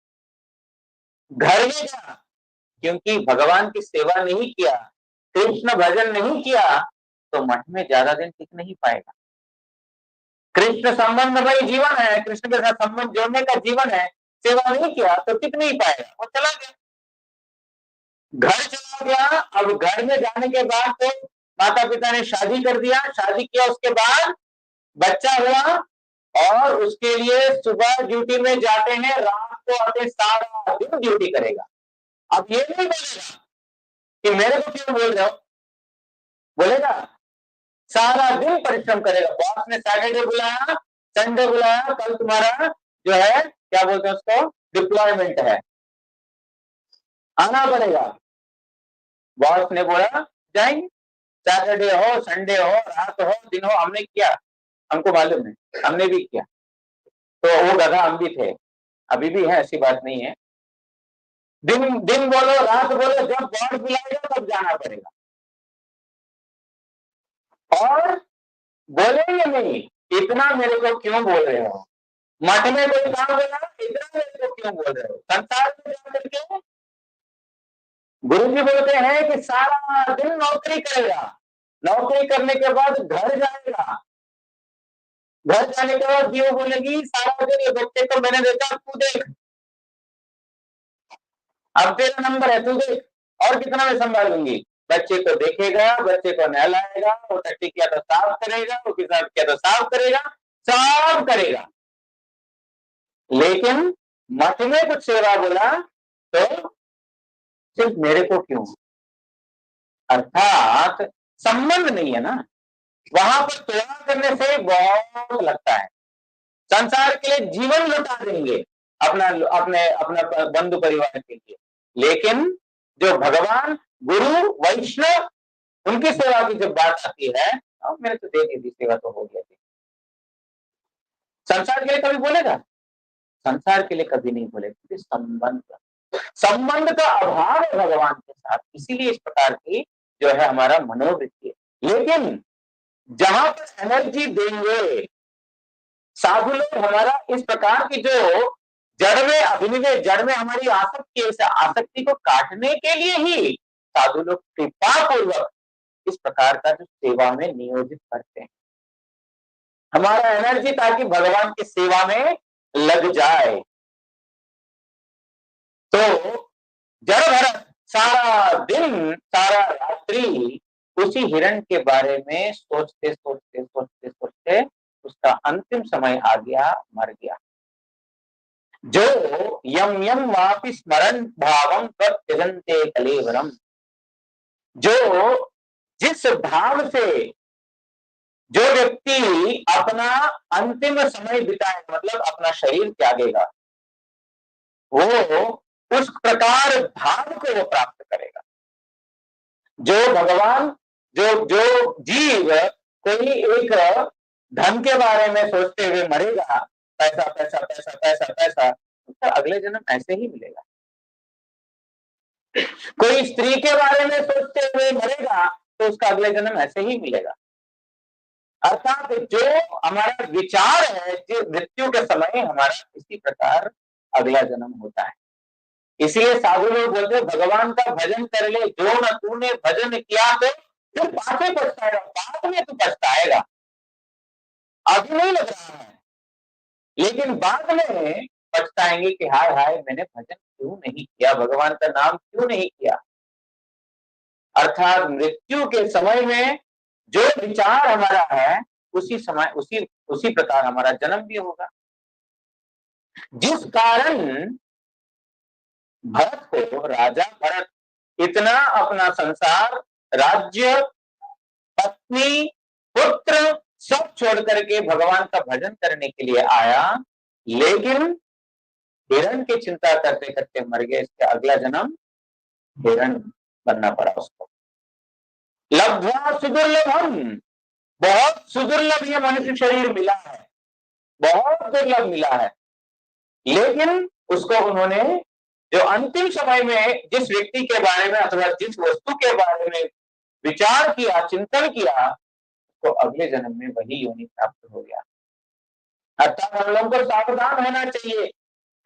[SPEAKER 1] घर में गया, क्योंकि भगवान की सेवा नहीं किया, कृष्ण भजन नहीं किया, तो मठ में ज्यादा दिन टिक नहीं पाएगा। कृष्ण संबंधमय जीवन है, कृष्ण के साथ संबंध जोड़ने का जीवन है, सेवा नहीं किया तो टिक नहीं पाएगा, वो चला गया, घर चला गया। अब घर में जाने के बाद तो माता पिता ने शादी कर दिया, शादी किया, उसके बाद बच्चा हुआ और उसके लिए सुबह ड्यूटी में जाते हैं, रात को आते, सारा दिन ड्यूटी करेगा। अब ये नहीं बोलेगा कि मेरे को क्यों बोल रहे हो, बोलेगा सारा दिन परिश्रम करेगा। बॉस ने सैटरडे बुलाया, संडे बुलाया, कल तुम्हारा जो है क्या बोलते हैं उसको, डिप्लॉयमेंट है, आना पड़ेगा। बॉस ने बोला जाएंगे, सैटरडे हो, संडे हो, रात हो, दिन हो, हमने किया, हमको मालूम है, हमने भी किया। तो वो गधा हम भी थे, अभी भी है, ऐसी बात नहीं है। दिन दिन बोलो, रात बोलो, जब गॉड बुलाएगा तब जाना पड़ेगा। और बोलेंगे नहीं, इतना मेरे को क्यों बोल रहे हो? मठ में कोई काम बोला, इतना मेरे को क्यों बोल रहे हो? संसार में जाकर के गुरु जी बोलते हैं कि सारा दिन नौकरी करेगा, नौकरी करने के बाद घर जाएगा, घर जाने के बाद जीव बोलेगी सारा दिन ये बच्चे को मैंने देखा, तू देख, अब तेरा नंबर है, तू देख, और कितना मैं संभालूंगी। बच्चे को देखेगा, बच्चे को नहलाएगा, वो टट्टी किया तो साफ करेगा, वो पेशाब किया तो साफ करेगा, सब करेगा। लेकिन मठ में कुछ सेवा बोला तो सिर्फ मेरे को क्यों? अर्थात संबंध नहीं है ना, वहां पर सेवा करने से बहुत लगता है। संसार के लिए जीवन लुटा देंगे अपना अपना बंधु परिवार के लिए, लेकिन जो भगवान, गुरु, वैष्णव, उनकी सेवा की जब बात आती है, अब मैंने तो दे दी थी सेवा, तो हो गया थी। संसार के लिए कभी बोलेगा? संसार के लिए कभी नहीं बोलेगा। संबंध का अभाव है भगवान के साथ, इसीलिए इस प्रकार की जो है हमारा मनोवृत्ति है। लेकिन जहां पर एनर्जी देंगे साधु लोग, हमारा इस प्रकार की जो जड़ में अभिनिवेश, जड़ में हमारी आसक्ति है, इस आसक्ति को काटने के लिए ही साधु लोग कृपा पूर्वक इस प्रकार का जो सेवा में नियोजित करते हैं, हमारा एनर्जी ताकि भगवान की सेवा में लग जाए। तो जड़ भरत सारा दिन, सारा रात्रि उसी हिरण के बारे में सोचते सोचते सोचते सोचते उसका अंतिम समय आ गया, मर गया। जो यम यम वापि स्मरण भावम त्यजन्ते कलेवरम, जो जिस भाव से जो व्यक्ति अपना अंतिम समय बिताए, मतलब अपना शरीर त्यागेगा, वो उस प्रकार भाव को वो प्राप्त करेगा। जो भगवान, जो जो जीव कोई एक धन के बारे में सोचते हुए मरेगा, पैसा पैसा पैसा पैसा पैसा, उसका अगले जन्म ऐसे ही मिलेगा। कोई स्त्री के बारे में सोचते हुए मरेगा तो उसका अगले जन्म ऐसे ही मिलेगा। अर्थात जो हमारा विचार है, जो मृत्यु के समय हमारा इसी प्रकार अगला जन्म होता है। इसलिए साधु लोग बोलते हैं भगवान का भजन कर ले, जो न तूने भजन किया तो फिर पाछे पछताएगा, बाद में तू पछताएगा, अभी नहीं लग रहा है, लेकिन बाद में पछताएंगे कि हाय हाय मैंने भजन क्यों नहीं किया, भगवान का नाम क्यों नहीं किया। अर्थात मृत्यु के समय में जो विचार हमारा है, उसी समय उसी प्रकार हमारा जन्म भी होगा। जिस कारण भरत को, राजा भरत इतना अपना संसार, राज्य, पत्नी, पुत्र सब छोड़ करके भगवान का भजन करने के लिए आया, लेकिन हिरण की चिंता करते करते मर गए। इसका अगला जन्म हिरण बनना पड़ा उसको। लब्ध्वा सुदुर्लभम, बहुत सुदुर्लभ ये मनुष्य शरीर मिला है, बहुत दुर्लभ मिला है, लेकिन उसको उन्होंने जो अंतिम समय में जिस व्यक्ति के बारे में अथवा जिस वस्तु के बारे में विचार किया, चिंतन किया, तो अगले जन्म में वही योनि प्राप्त हो गया। अर्थात हम लोगों को सावधान रहना चाहिए।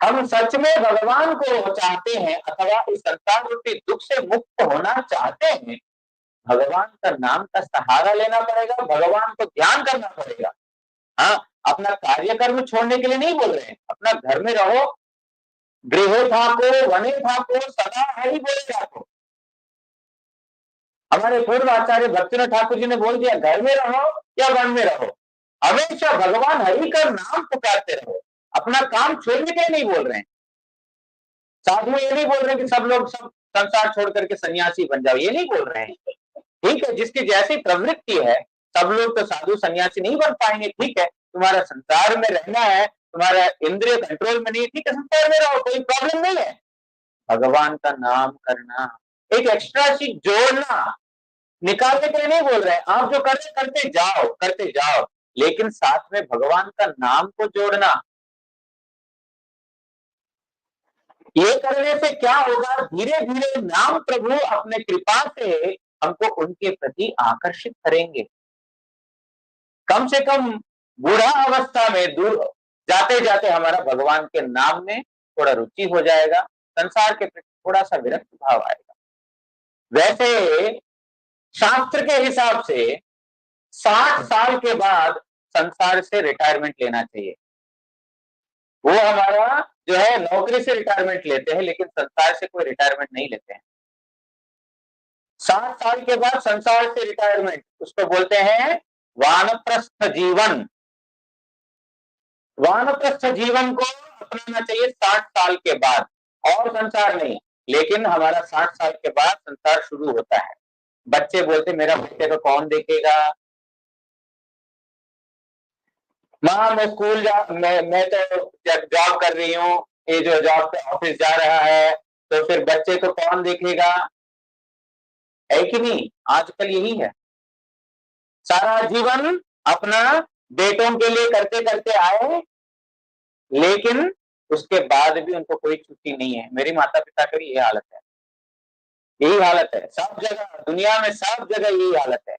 [SPEAKER 1] हम सच में भगवान को चाहते हैं अथवा इस संसार रूपी दुख से मुक्त होना चाहते हैं, भगवान का नाम का सहारा लेना पड़ेगा, भगवान को ध्यान करना पड़ेगा। हाँ, अपना कार्यकर्म छोड़ने के लिए नहीं बोल रहे हैं, अपना घर में रहो, गृहे ठाको वने ठाको सदा हरि बोले जाको। हमारे पूर्व आचार्य भक्तिनाथ ठाकुर जी ने बोल दिया, घर में रहो या वन में रहो, हमेशा भगवान हरि का नाम पुकारते रहो, अपना काम छोड़ने के लिए नहीं बोल रहे हैं। साधु ये नहीं बोल रहे कि सब लोग सब संसार छोड़ करके सन्यासी बन जाओ, ये नहीं बोल रहे हैं। ठीक है, जिसकी जैसी प्रवृत्ति है, सब लोग तो साधु सन्यासी नहीं बन पाएंगे। ठीक है, तुम्हारा संसार में रहना है, तुम्हारा इंद्रिय कंट्रोल में नहीं है, ठीक है, संसार में रहो, कोई प्रॉब्लम नहीं है। भगवान का नाम करना, एक एक्स्ट्रा चीज जोड़ना, निकालने के लिए नहीं बोल रहे हैं, आप जो करते जाओ, लेकिन साथ में भगवान का नाम को जोड़ना। ये करने से क्या होगा, धीरे धीरे नाम प्रभु अपने कृपा से हमको उनके प्रति आकर्षित करेंगे। कम से कम बूढ़ा अवस्था में दूर जाते जाते हमारा भगवान के नाम में थोड़ा रुचि हो जाएगा, संसार के प्रति थोड़ा सा विरक्त भाव आएगा। वैसे शास्त्र के हिसाब से 60 साल के बाद संसार से रिटायरमेंट लेना चाहिए। वो हमारा जो है नौकरी से रिटायरमेंट लेते हैं, लेकिन संसार से कोई रिटायरमेंट नहीं लेते हैं। 60 साल के बाद संसार से रिटायरमेंट, उसको बोलते हैं वानप्रस्थ जीवन। वानप्रस्थ जीवन को अपनाना चाहिए 60 साल के बाद, और संसार नहीं। लेकिन हमारा 60 साल के बाद संसार शुरू होता है। बच्चे बोलते मेरा बच्चे को कौन देखेगा, माँ मैं स्कूल मैं तो जॉब कर रही हूँ, ये जो जॉब पे ऑफिस जा रहा है, तो फिर बच्चे को कौन देखेगा, है कि नहीं? आजकल यही है, सारा जीवन अपना बेटों के लिए करते करते आए, लेकिन उसके बाद भी उनको कोई छुट्टी नहीं है। मेरी माता पिता की भी ये हालत है, यही हालत है सब जगह, दुनिया में सब जगह यही हालत है।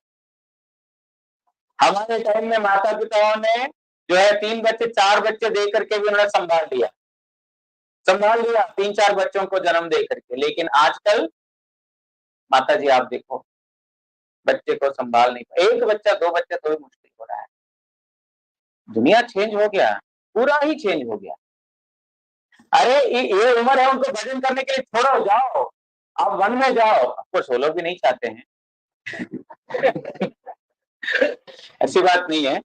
[SPEAKER 1] हमारे टाइम में माता पिताओं ने जो है 3 बच्चे 4 बच्चे दे करके भी उन्होंने संभाल लिया 3-4 बच्चों को जन्म दे करके। लेकिन आजकल माता जी आप देखो, बच्चे को संभाल नहीं, 1 बच्चा 2 बच्चा तो भी मुश्किल हो रहा है। दुनिया चेंज हो गया, पूरा ही चेंज हो गया। अरे ये उम्र है उनको भजन करने के लिए, छोड़ो जाओ, आप वन में जाओ। आपको सोलो भी नहीं चाहते हैं ऐसी बात नहीं है,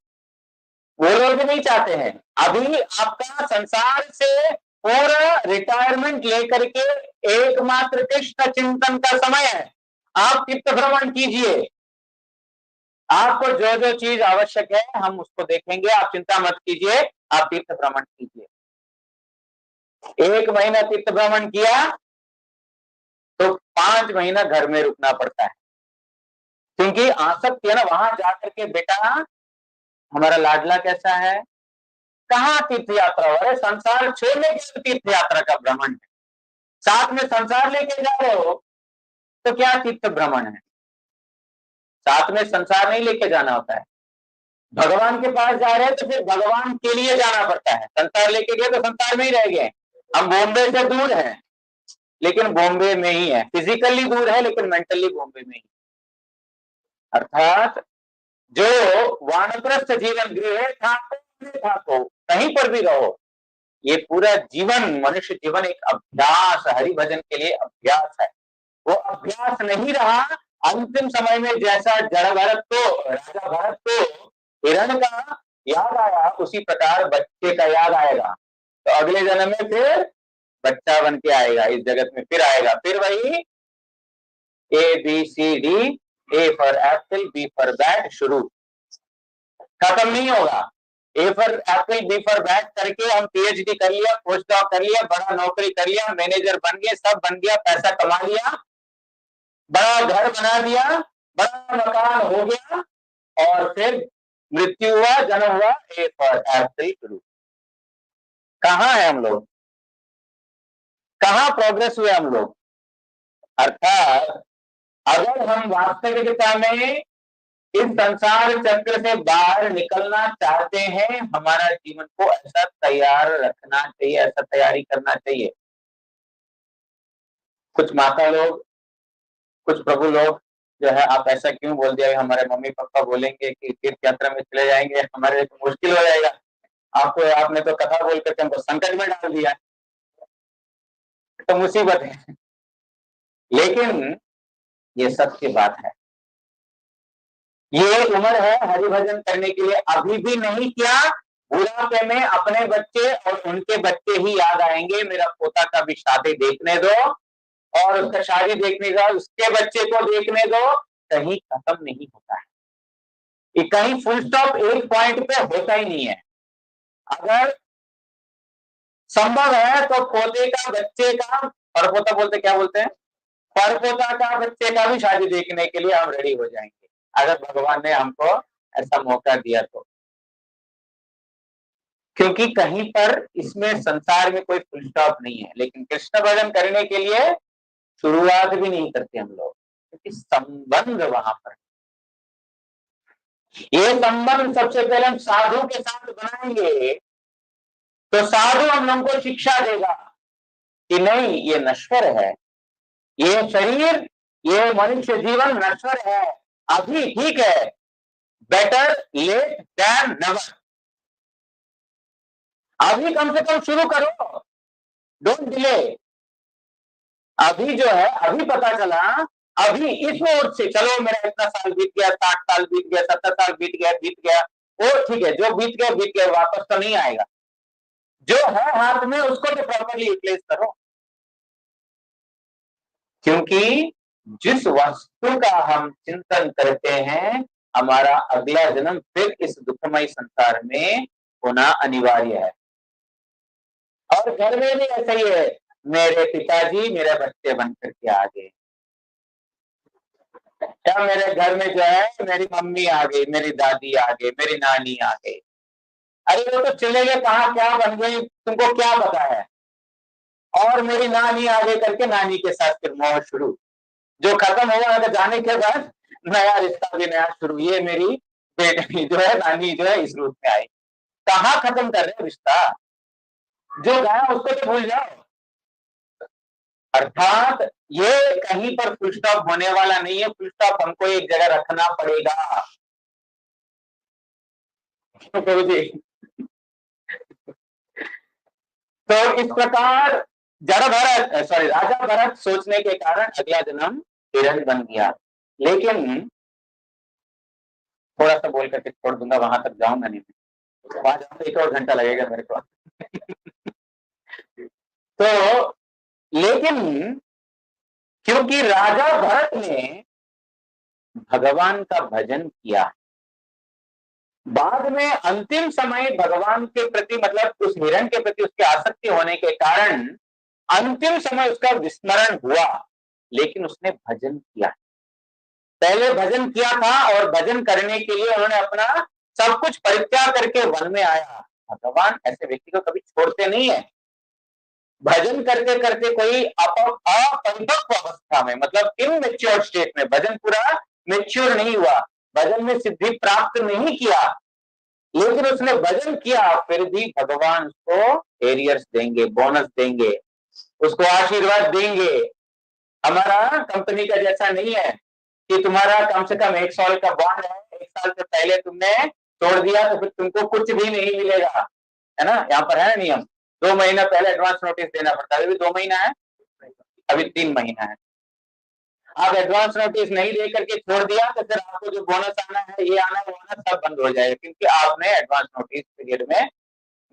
[SPEAKER 1] वो लोग भी नहीं चाहते हैं। अभी आपका संसार से पूरा रिटायरमेंट लेकर के एकमात्र कृष्ण चिंतन का समय है। आप तीर्थ भ्रमण कीजिए, आपको जो जो चीज आवश्यक है हम उसको देखेंगे, आप चिंता मत कीजिए, आप तीर्थ भ्रमण कीजिए। 1 महीना तीर्थ भ्रमण किया तो 5 महीना घर में रुकना पड़ता है, क्योंकि आसक्ति है ना, वहां जाकर के बेटा हमारा लाडला कैसा है, कहाँ तीर्थ यात्रा हो रहा है, संसार छोड़ने के तीर्थ यात्रा का भ्रमण है। साथ में संसार लेके जा रहे हो तो क्या तीर्थ भ्रमण है, साथ में संसार नहीं लेके जाना होता है। भगवान के पास जा रहे हैं तो फिर भगवान के लिए जाना पड़ता है। संसार लेके गए तो संसार में ही रह गए। हम बॉम्बे से दूर हैं, लेकिन बॉम्बे में ही है, फिजिकली दूर है लेकिन मेंटली बॉम्बे में ही। अर्थात जो वानप्रस्थ जीवन गृह ठाको कहीं पर भी रहो, ये पूरा जीवन, मनुष्य जीवन एक अभ्यास, हरि भजन के लिए अभ्यास है। वो अभ्यास नहीं रहा, अंतिम समय में जैसा जड़ भरत को, राजा भरत को हिरण का याद आया, उसी प्रकार बच्चे का याद आएगा। तो अगले जन्म में फिर बच्चा बन के आएगा, इस जगत में फिर आएगा, फिर वही ABCD, A for Apple, B for bat शुरू, खत्म नहीं होगा। A for Apple, B for bat करके हम PhD कर लिया, पोस्ट डॉक कर लिया, बड़ा नौकरी कर लिया, मैनेजर बन गए, सब बन गया, पैसा कमा लिया, बड़ा घर बना दिया, बड़ा मकान हो गया, और फिर मृत्यु हुआ, जन्म हुआ, A फॉर एप्पल शुरू। कहाँ है हम लोग, कहाँ प्रोग्रेस हुए हम लोग? अर्थात अगर हम वास्तविकता में इस संसार चक्र से बाहर निकलना चाहते हैं, हमारा जीवन को ऐसा तैयार रखना चाहिए, ऐसा तैयारी करना चाहिए। कुछ माता लोग, कुछ प्रभु लोग जो है, आप ऐसा क्यों बोल दिया, हमारे मम्मी पापा बोलेंगे कि तीर्थ यात्रा में चले जाएंगे, हमारे लिए तो मुश्किल हो जाएगा, आपको, आपने तो कथा बोल करके हमको संकट में डाल दिया, तो मुसीबत है। लेकिन ये सत्य बात है, ये उम्र है हरि भजन करने के लिए। अभी भी नहीं किया, बुढ़ापे में अपने बच्चे और उनके बच्चे ही याद आएंगे। मेरा पोता का भी शादी देखने दो, और उसका शादी देखने का उसके बच्चे को देखने दो, कहीं खत्म नहीं होता है ये, कहीं फुल स्टॉप एक पॉइंट पे होता ही नहीं है। अगर संभव है तो पोते का, बच्चे का, और पोता बोलते क्या बोलते हैं, परपोता का, बच्चे का भी शादी देखने के लिए हम रेडी हो जाएंगे, अगर भगवान ने हमको ऐसा मौका दिया तो। क्योंकि कहीं पर इसमें संसार में कोई फुल स्टॉप नहीं है, लेकिन कृष्ण भजन करने के लिए शुरुआत भी नहीं करते हम लोग, क्योंकि संबंध वहां पर, ये संबंध सबसे पहले हम साधु के साथ बनाएंगे तो साधु हम लोगों को शिक्षा देगा कि नहीं, ये नश्वर है, ये शरीर, ये मनुष्य जीवन नश्वर है, अभी ठीक है, बेटर लेट देन नेवर, अभी कम से कम शुरू करो, डोंट डिले। अभी जो है, अभी पता चला, अभी इस ओर से चलो, मेरा इतना साल बीत गया, 60 साल बीत गया, 70 साल बीत गया, वो ठीक है, जो बीत गया, वापस तो नहीं आएगा, जो है हाथ में उसको तो प्रॉपरली यूटिलाइज करो। क्योंकि जिस वस्तु का हम चिंतन करते हैं, हमारा अगला जन्म फिर इस दुखमय संसार में होना अनिवार्य है। और घर में भी ऐसा ही है, मेरे पिताजी मेरे बच्चे बनकर के आ गए, क्या मेरे घर में जो है मेरी मम्मी आ गई, मेरी दादी आ गई, मेरी नानी आ गई, अरे वो तो चले गए, कहाँ क्या बन गई तुमको क्या पता है, और मेरी नानी आ गई करके नानी के साथ फिर मोह शुरू, जो खत्म हुआ है जाने के बाद नया रिश्ता भी नया शुरू, ये मेरी बेटी जो है, नानी जो है इस रूप में आई, कहाँ खत्म कर रहे हो रिश्ता, जो गया उसको तो भूल जाओ। अर्थात ये कहीं पर फुल स्टॉप होने वाला नहीं है, फुल स्टॉप हमको एक जगह रखना पड़ेगा। तो इस प्रकार राजा भरत सोचने के कारण अगला जन्म हिरण बन गया, लेकिन थोड़ा सा बोल करके छोड़ दूंगा, वहां तक जाऊंगा नहीं, वहां जाऊंगा 1 और घंटा लगेगा मेरे को। तो लेकिन क्योंकि राजा भरत ने भगवान का भजन किया, बाद में अंतिम समय भगवान के प्रति, मतलब उस हिरण के प्रति उसकी आसक्ति होने के कारण अंतिम समय उसका विस्मरण हुआ, लेकिन उसने भजन किया, पहले भजन किया था, और भजन करने के लिए उन्होंने अपना सब कुछ परित्याग करके वन में आया। भगवान ऐसे व्यक्ति को कभी छोड़ते नहीं है, भजन करते करते कोई अपरिपक्व अवस्था में, मतलब इनमेच्योर स्टेट में, भजन पूरा मेच्योर नहीं हुआ, भजन में सिद्धि प्राप्त नहीं किया, लेकिन उसने भजन किया, फिर भी भगवान उसको एरियर्स देंगे, बोनस देंगे, उसको आशीर्वाद देंगे। हमारा कंपनी का जैसा नहीं है कि तुम्हारा कम से कम 1 साल का बॉन्ड है, 1 साल से पहले तुमने छोड़ दिया तो फिर तुमको कुछ भी नहीं मिलेगा, है ना, यहाँ पर है नियम, 2 महीना पहले एडवांस नोटिस देना पड़ता है, अभी 2 महीना है, अभी 3 महीना है, आप एडवांस नोटिस नहीं दे करके छोड़ दिया तो फिर आपको जो बोनस आना है, ये आना है, वो आना, सब बंद हो जाएगा, क्योंकि आपने एडवांस नोटिस पीरियड में,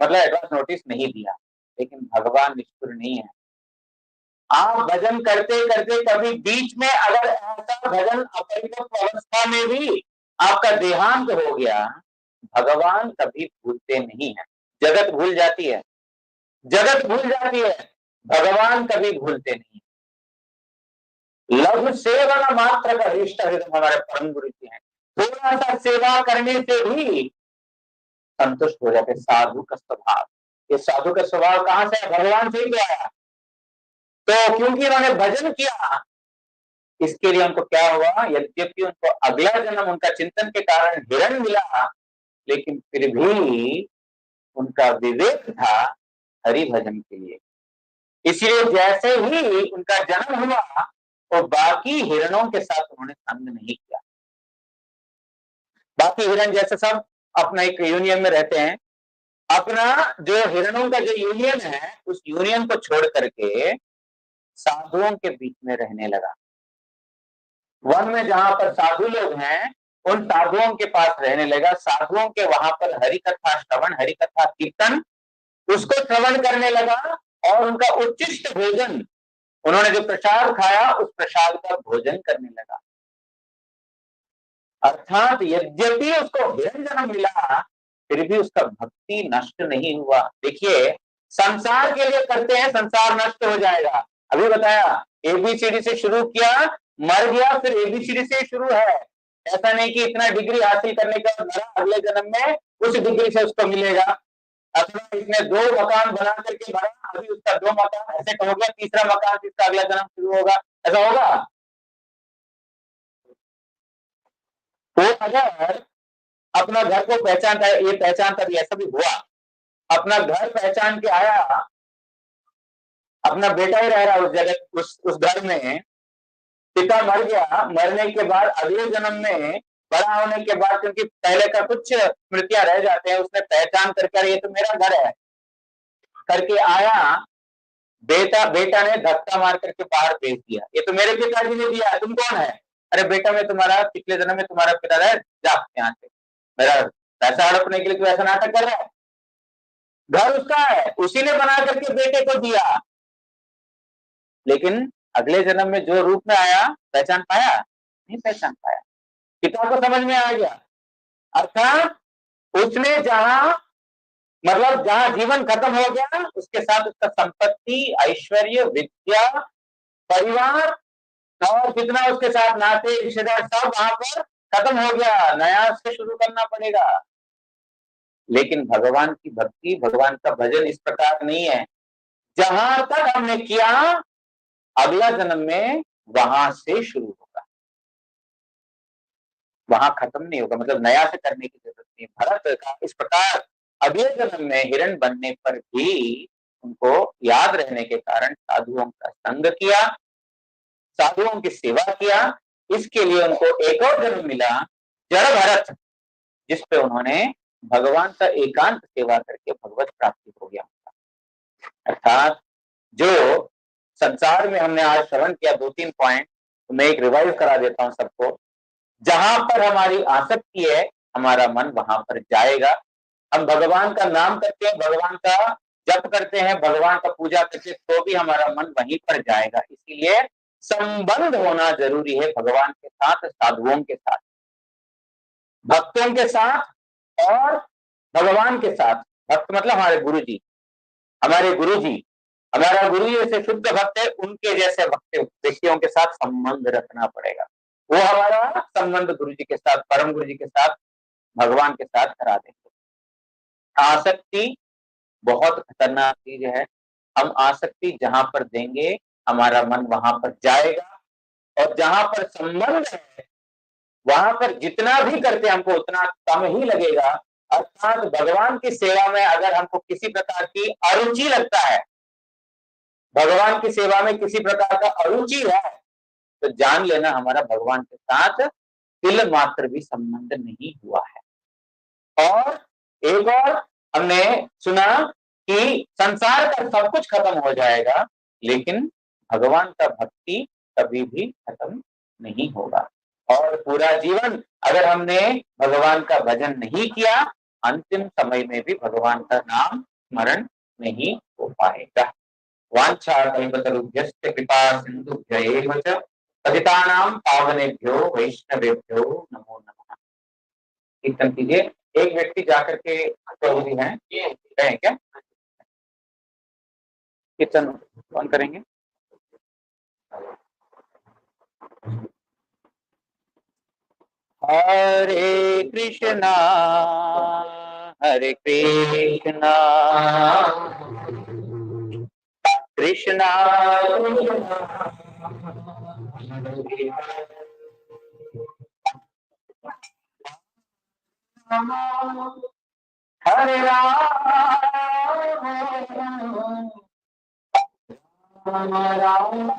[SPEAKER 1] मतलब एडवांस नोटिस नहीं दिया। लेकिन भगवान निष्ठुर नहीं है, आप भजन करते करते कभी बीच में अगर ऐसा भजन अपरिपक्व अवस्था में भी आपका देहांत हो गया, भगवान कभी भूलते नहीं है, जगत भूल जाती है, जगत भूल जाती है, भगवान कभी भूलते नहीं। लघु सेवा मात्र का इष्ट हृदय हमारे परम गुरु जी हैं, थोड़ा सा सेवा करने से भी संतुष्ट हो जाते। साधु का स्वभाव, ये साधु का स्वभाव कहां से, भगवान से ही आया, तो क्योंकि उन्होंने भजन किया, इसके लिए उनको क्या हुआ, यद्यपि उनको अगला जन्म उनका चिंतन के कारण हिरण मिला, लेकिन फिर भी उनका विवेक था हरि भजन के लिए, इसलिए जैसे ही उनका जन्म हुआ तो बाकी हिरणों के साथ उन्होंने संग नहीं किया। बाकी हिरण जैसे सब अपना एक यूनियन में रहते हैं, अपना जो हिरणों का जो यूनियन है, उस यूनियन को छोड़ करके साधुओं के बीच में रहने लगा। वन में जहां पर साधु लोग हैं, उन साधुओं के पास रहने लगा, साधुओं के वहां पर हरि कथा श्रवण, हरि कथा कीर्तन, उसको श्रवण करने लगा, और उनका उच्चिष्ट भोजन, उन्होंने जो प्रसाद खाया उस प्रसाद का भोजन करने लगा। अर्थात यद्यपि उसको हिरण जन्म मिला, फिर भी उसका भक्ति नष्ट नहीं हुआ। देखिए, संसार के लिए करते हैं, संसार नष्ट हो जाएगा, अभी बताया ABCD से शुरू किया, मर गया, फिर ABCD से शुरू है। ऐसा नहीं कि इतना डिग्री हासिल करने के बाद मरा, अगले जन्म में उस डिग्री से उसको मिलेगा। अथवा इसने 2 मकान बना करके मरा, अभी उसका 2 मकान ऐसे हो गया, तीसरा मकान जिसका अगला जन्म शुरू होगा, ऐसा होगा? तो अगर अपना घर को पहचानता है, ये पहचानता भी, ऐसा भी हुआ, अपना घर पहचान के आया, अपना बेटा ही रह रहा उस जगह, उस घर में, पिता मर गया, मरने के बाद अगले जन्म में बड़ा होने के बाद, क्योंकि पहले का कुछ स्मृतियां रह जाते हैं, उसने पहचान करके ये तो मेरा घर है करके आया, बेटा ने धक्का मार करके बाहर भेज दिया, ये तो मेरे पिताजी ने दिया, तुम कौन है? अरे बेटा, मैं तुम्हारा पिछले जन्म में तुम्हारा पिता है, जा यहाँ से, मेरा पैसा हड़पने के लिए तू ऐसा नाटक कर रहा है। घर उसका है, उसी ने बना करके बेटे को दिया, लेकिन अगले जन्म में जो रूप में आया, पहचान पाया? नहीं पहचान पाया। पिता को समझ में आ गया, अर्थात उसने जहां जीवन खत्म हो गया, उसके साथ उसका संपत्ति, ऐश्वर्य, विद्या, परिवार और जितना उसके साथ नाते रिश्तेदार, सब वहां पर खत्म हो गया, नया से शुरू करना पड़ेगा। लेकिन भगवान की भक्ति, भगवान का भजन इस प्रकार नहीं है, जहां तक हमने किया अगला जन्म में वहां से शुरू होगा, वहां खत्म नहीं होगा, मतलब नया से करने की जरूरत नहीं। भरत का इस प्रकार अगले जन्म में हिरण बनने पर भी उनको याद रहने के कारण साधुओं का संग किया, साधुओं की सेवा किया, इसके लिए उनको एक और जन्म मिला, जड़ भरत, जिसपे उन्होंने भगवान का एकांत सेवा करके भगवत प्राप्ति हो गया। अर्थात जो संसार में हमने आज श्रवण किया 2-3 पॉइंट, तो मैं एक रिवाइज करा देता हूं सबको। जहां पर हमारी आसक्ति है, हमारा मन वहां पर जाएगा। हम भगवान का नाम करते हैं, भगवान का जप करते हैं, भगवान का पूजा करते हैं, तो भी हमारा मन वहीं पर जाएगा। इसीलिए संबंध होना जरूरी है भगवान के साथ, साधुओं के साथ, भक्तों के साथ और भगवान के साथ। भक्त मतलब हमारे गुरु जी, हमारा गुरु जैसे शुद्ध भक्त है, उनके जैसे भक्त व्यक्तियों के साथ संबंध रखना पड़ेगा। वो हमारा संबंध गुरु जी के साथ, परम गुरु जी के साथ, भगवान के साथ करा देंगे। आसक्ति बहुत खतरनाक चीज है। हम आसक्ति जहां पर देंगे, हमारा मन वहां पर जाएगा, और जहां पर संबंध है वहां पर जितना भी करते हमको उतना कम ही लगेगा। अर्थात भगवान की सेवा में अगर हमको किसी प्रकार की अरुचि लगता है, भगवान की सेवा में किसी प्रकार का अरुचि है, तो जान लेना हमारा भगवान के साथ तिल मात्र भी संबंध नहीं हुआ है। और एक और हमने सुना कि संसार का सब कुछ खत्म हो जाएगा, लेकिन भगवान का भक्ति कभी भी खत्म नहीं होगा। और पूरा जीवन अगर हमने भगवान का भजन नहीं किया, अंतिम समय में भी भगवान का नाम स्मरण नहीं हो पाएगा। वाञ्छाकल्पतरुभ्यश्च कृपा सिन्धुभ्य एव च पतितानां पावनेभ्यो वैष्णवेभ्यो नमो नमः। कीर्तन कीजिए। एक व्यक्ति जाकर के चौधरी हैं, कहें क्या कीर्तन कौन करेंगे? हरे कृष्णा कृष्णा हरे राम राम